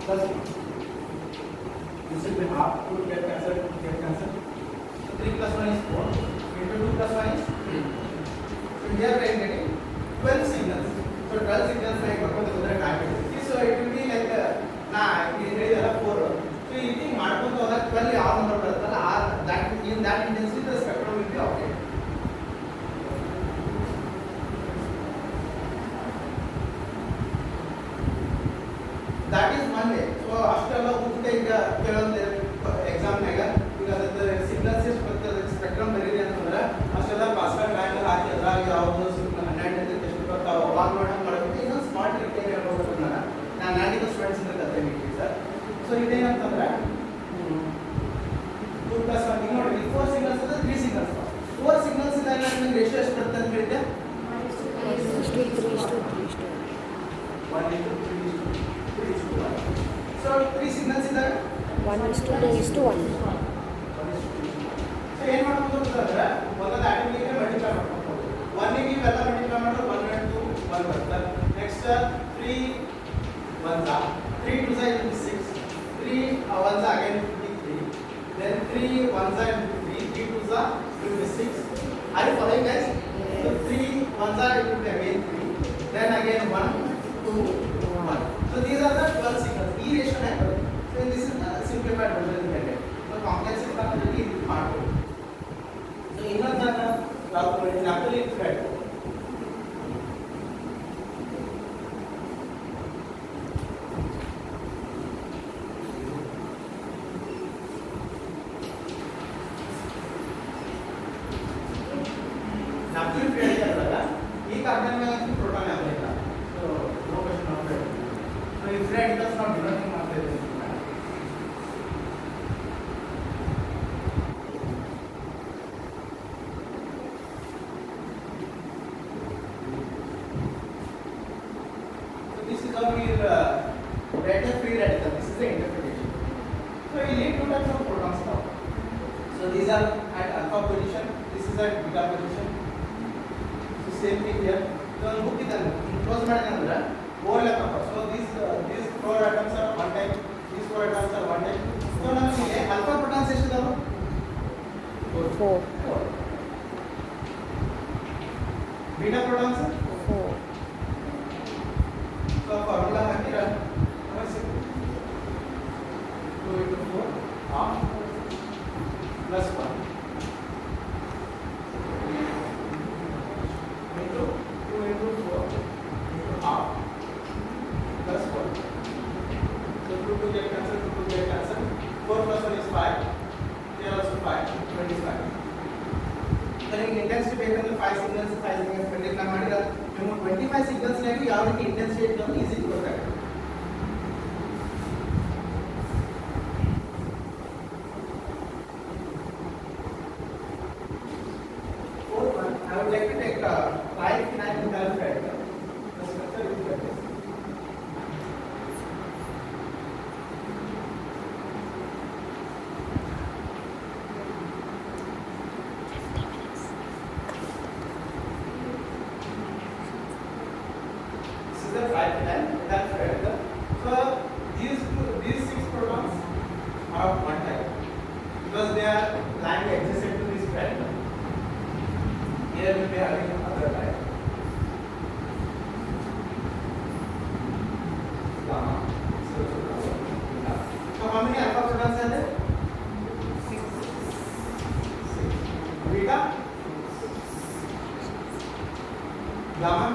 plus 1. This will be half, 2 get cancelled, 2 get cancelled. So 3 plus 1 is 4, into 2 plus 1 is 3. So here we are getting 12 signals. So 12 signals like what is so it will be like here 4. So you think ಮಾಡ್ಕೊಂಡು ಹೋದಾಗ 12 ಯಾವ number ಬರುತ್ತಲ್ಲ that in that intensity the spectrum will be obtained. That is one way. So ಅಷ್ಟೆಲ್ಲ ಉದ್ದ ಈಗ ಕೆಲವೊಂದು ಎಕ್ಸಾಮ್ನಾಗ ಈಗ ಅದರ ಸಿಗ್ನಲ್ಸ್ ಎಷ್ಟು ಬರ್ತದೆ ಸ್ಪೆಕ್ಟ್ರಮ್ ಬರೀರಿ ಅಂತಂದ್ರೆ ಅಷ್ಟೆಲ್ಲ ಪಾಸ್ಕಲ್ ವ್ಯಾಲ್ಯೂ ಹಾಕಿ ಅದ್ರಾಗ ಯಾವುದು 12 ಅಂತ ಎಷ್ಟು ಬರ್ತಾವೆ ಅವಾಗ ನೋಡಂಗೆ ಮಾಡಬೇಕು. ಇನ್ನೊಂದು ಸ್ಮಾರ್ಟ್ ಟ್ರಿಕ್ ಏನು ಹೇಳ್ಬೋದು ನಾನು ನಾಡಿನ ಸ್ಟೂಡೆಂಟ್ಸ್ ಇಂದ ಕತೆ ಬಿಟ್ಟು ಸರ್. ಸೊ ಇದೇನಂತಂದ್ರೆ 2 plus 1 ಈಗ ನೋಡಿ 4 ಸಿಗ್ನಲ್ಸ್ ಅಂದ್ರೆ 3 ಸಿಗ್ನಲ್ಸ್ 4 ಸಿಗ್ನಲ್ಸ್ ಇದ್ದಾಗ ನಿಮಗೆ ರೇಷಿಯೋ ಎಷ್ಟು ಬರ್ತದೆ ಅಂತ ಹೇಳಿದ್ದೆ 1:3:1. So 3 signals ಇದ್ದಾಗ 1:2:1. ಸೊ ಏನು ಮಾಡ್ಬೋದು ಅಂತಂದ್ರೆ ಒಂದೊಂದು ಆಟೋಮೆಟಿಕ್ ಮಲ್ಟಿಪ್ಲೈ ಮಾಡ್ಕೊಂಡು 1 ಗೆ ಇವೆಲ್ಲ ಮಲ್ಟಿಪ್ಲೈ ಮಾಡಿದ್ರೆ 1 and 2 1 ಬರುತ್ತೆ. Next 3 1s 3 2s is 6, 3 1s again 3, then 3 1s and 3 2s will be 6. Are you following guys? So 3 1s it will be again 3, then again 1 2 1. So these are the 12 signals. E ratio है. So this is simplified version है. So complex का मतलब ये part है. So इन्होंने जाना calculate naturally thread. naturally thread क्या होगा? ये कार्बन में प्रोटॉन है अपने का. So no question of thread. So if thread does not do nothing after this. So this is how we write the free radical. This is the interpretation. So we need two types of protons now. So these are at alpha position. This is at beta position. So same thing here. So book it and close ಮಾಡಿದ್ರೆ overlap apart. So these 4 atoms are one type, these 4 atoms are one type. So ನಮಗೆ alpha protons ಎಷ್ಟು ಇದಾವೆ? 4. Beta protons 4. So formula ಹಾಕಿರ 2 into 4 half plus 1 into 2 into 4 into half plus 1. So 2 get cancelled, 2 get cancelled. 4 plus 1 is 5. Here also 5, 25. So in intensity ಬೇಕಂದ್ರೆ 5 signals predict ಮಾಡಿದ್ರೆ ನೀವು 25 signals ನಾಗಿ ಯಾವ ರೀತಿ intensity ಇರ್ತದೆ easy ಗೊತ್ತಾಗುತ್ತೆ. I would like to take triphenyl methyl. The structure is like this. This is the triphenyl methyl. So these 6 protons are of one type because they are lying adjacent to this thread. Here we will be having another type. Gamma. So how many alpha protons are there? 6. Beta. Gamma.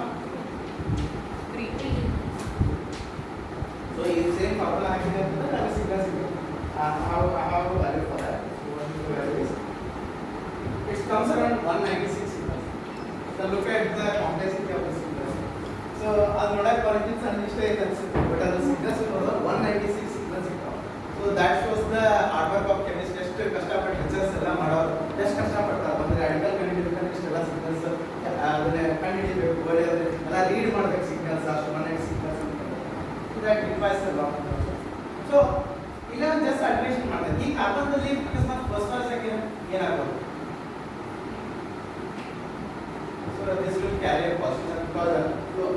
comes around 196 signals. So look at the complexity of the signals. So ಅದು ನೋಡಕ್ಕೆ qualities ಅನ್ನು ಇಷ್ಟ ಇದೆ ಅನ್ಸುತ್ತೆ, but ಅದು signals ನೋಡಿದ್ರೆ 196 signals ಇರ್ತಾವೆ. So that shows the hard work of chemist. ಎಷ್ಟು ಕಷ್ಟಪಟ್ಟು ರಿಸರ್ಚ್ ಎಲ್ಲ ಮಾಡೋರು, ಎಷ್ಟು ಕಷ್ಟಪಡ್ತಾರೆ ಒಂದು ರಾಡಿಕಲ್ ಕಂಡುಹಿಡಿಯಬೇಕಂದ್ರೆ ಇಷ್ಟೆಲ್ಲ ಸಿಗ್ನಲ್ಸ್ ಅದನ್ನ ಕಂಡುಹಿಡಿಯಬೇಕು, ಬರೆಯೋದು ಎಲ್ಲ ರೀಡ್ ಮಾಡಬೇಕು ಸಿಗ್ನಲ್ಸ್, ಅಷ್ಟು 196 signals so that requires a lot. So ಇಲ್ಲ ಒಂದು ಜಸ್ಟ್ ಅಡ್ಮಿಷನ್ ಮಾಡಿದೆ. ಈ ಕಾರ್ಬನ್ದಲ್ಲಿ ಅಕಸ್ಮಾತ್ ಫಸ್ಟ್ ಆರ್ ಸೆಕೆಂಡ್ ಏನಾಗೋದು? So this will carry a positive because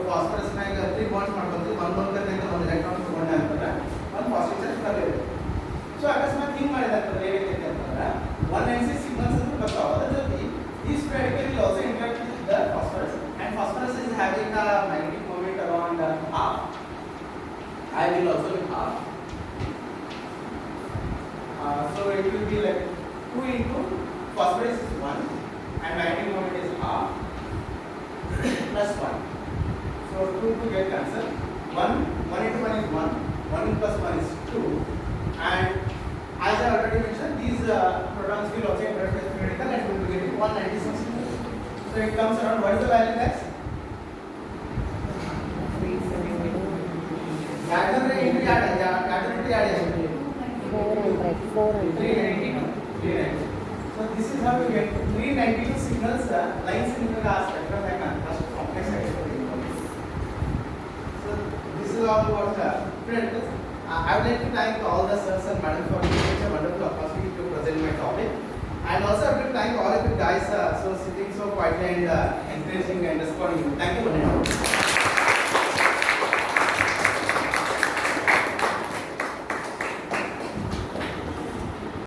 phosphorus ನಾಗ 3 ಬಾಂಡ್ಸ್ ಮಾಡ್ಕೊಂಡ್ರೆ ಒಂದು ಬಂಕರ್ನಿಂದ ಒಂದು ಎಲೆಕ್ಟ್ರಾನ್ ತಗೊಂಡೆ ಅಂತಂದ್ರೆ ಒಂದು ಪಾಸಿಟಿವ್ ಚಾರ್ಜ್ ಬರಲಿದೆ. ಸೊ ಅಕಸ್ಮಾತ್ ಹಿಂಗೆ ಮಾಡಿದಾರೆ ಏನಾಗೈತೆ ಅಂತಂದ್ರೆ 196 ಸಿಗ್ನಲ್ಸ್ ಅಂತ ಬರ್ತಾವ. ಅದರ ಜೊತೆ these radical will also interact with the phosphorus, and phosphorus is having a magnetic moment around half. I will also be half. So it will be like 2 into phosphorus is 1 and magnetic moment is half plus 1. So 2 to get cancel. 1 into 1 is 1, 1 plus 1 is 2, and as I already mentioned, these protons will also interact with the radical and we will get 196. So it comes around, what is the value next? Diagonal into add 400. 390. So this is how you get 392 signals lines in the spectrum like complex spectrum. So this is all about radicals. I would like to thank all the sirs and madam for giving such a wonderful opportunity to present my topic, and also I would like to thank all of you guys so sitting so quietly and encouraging and responding. Thank you very much.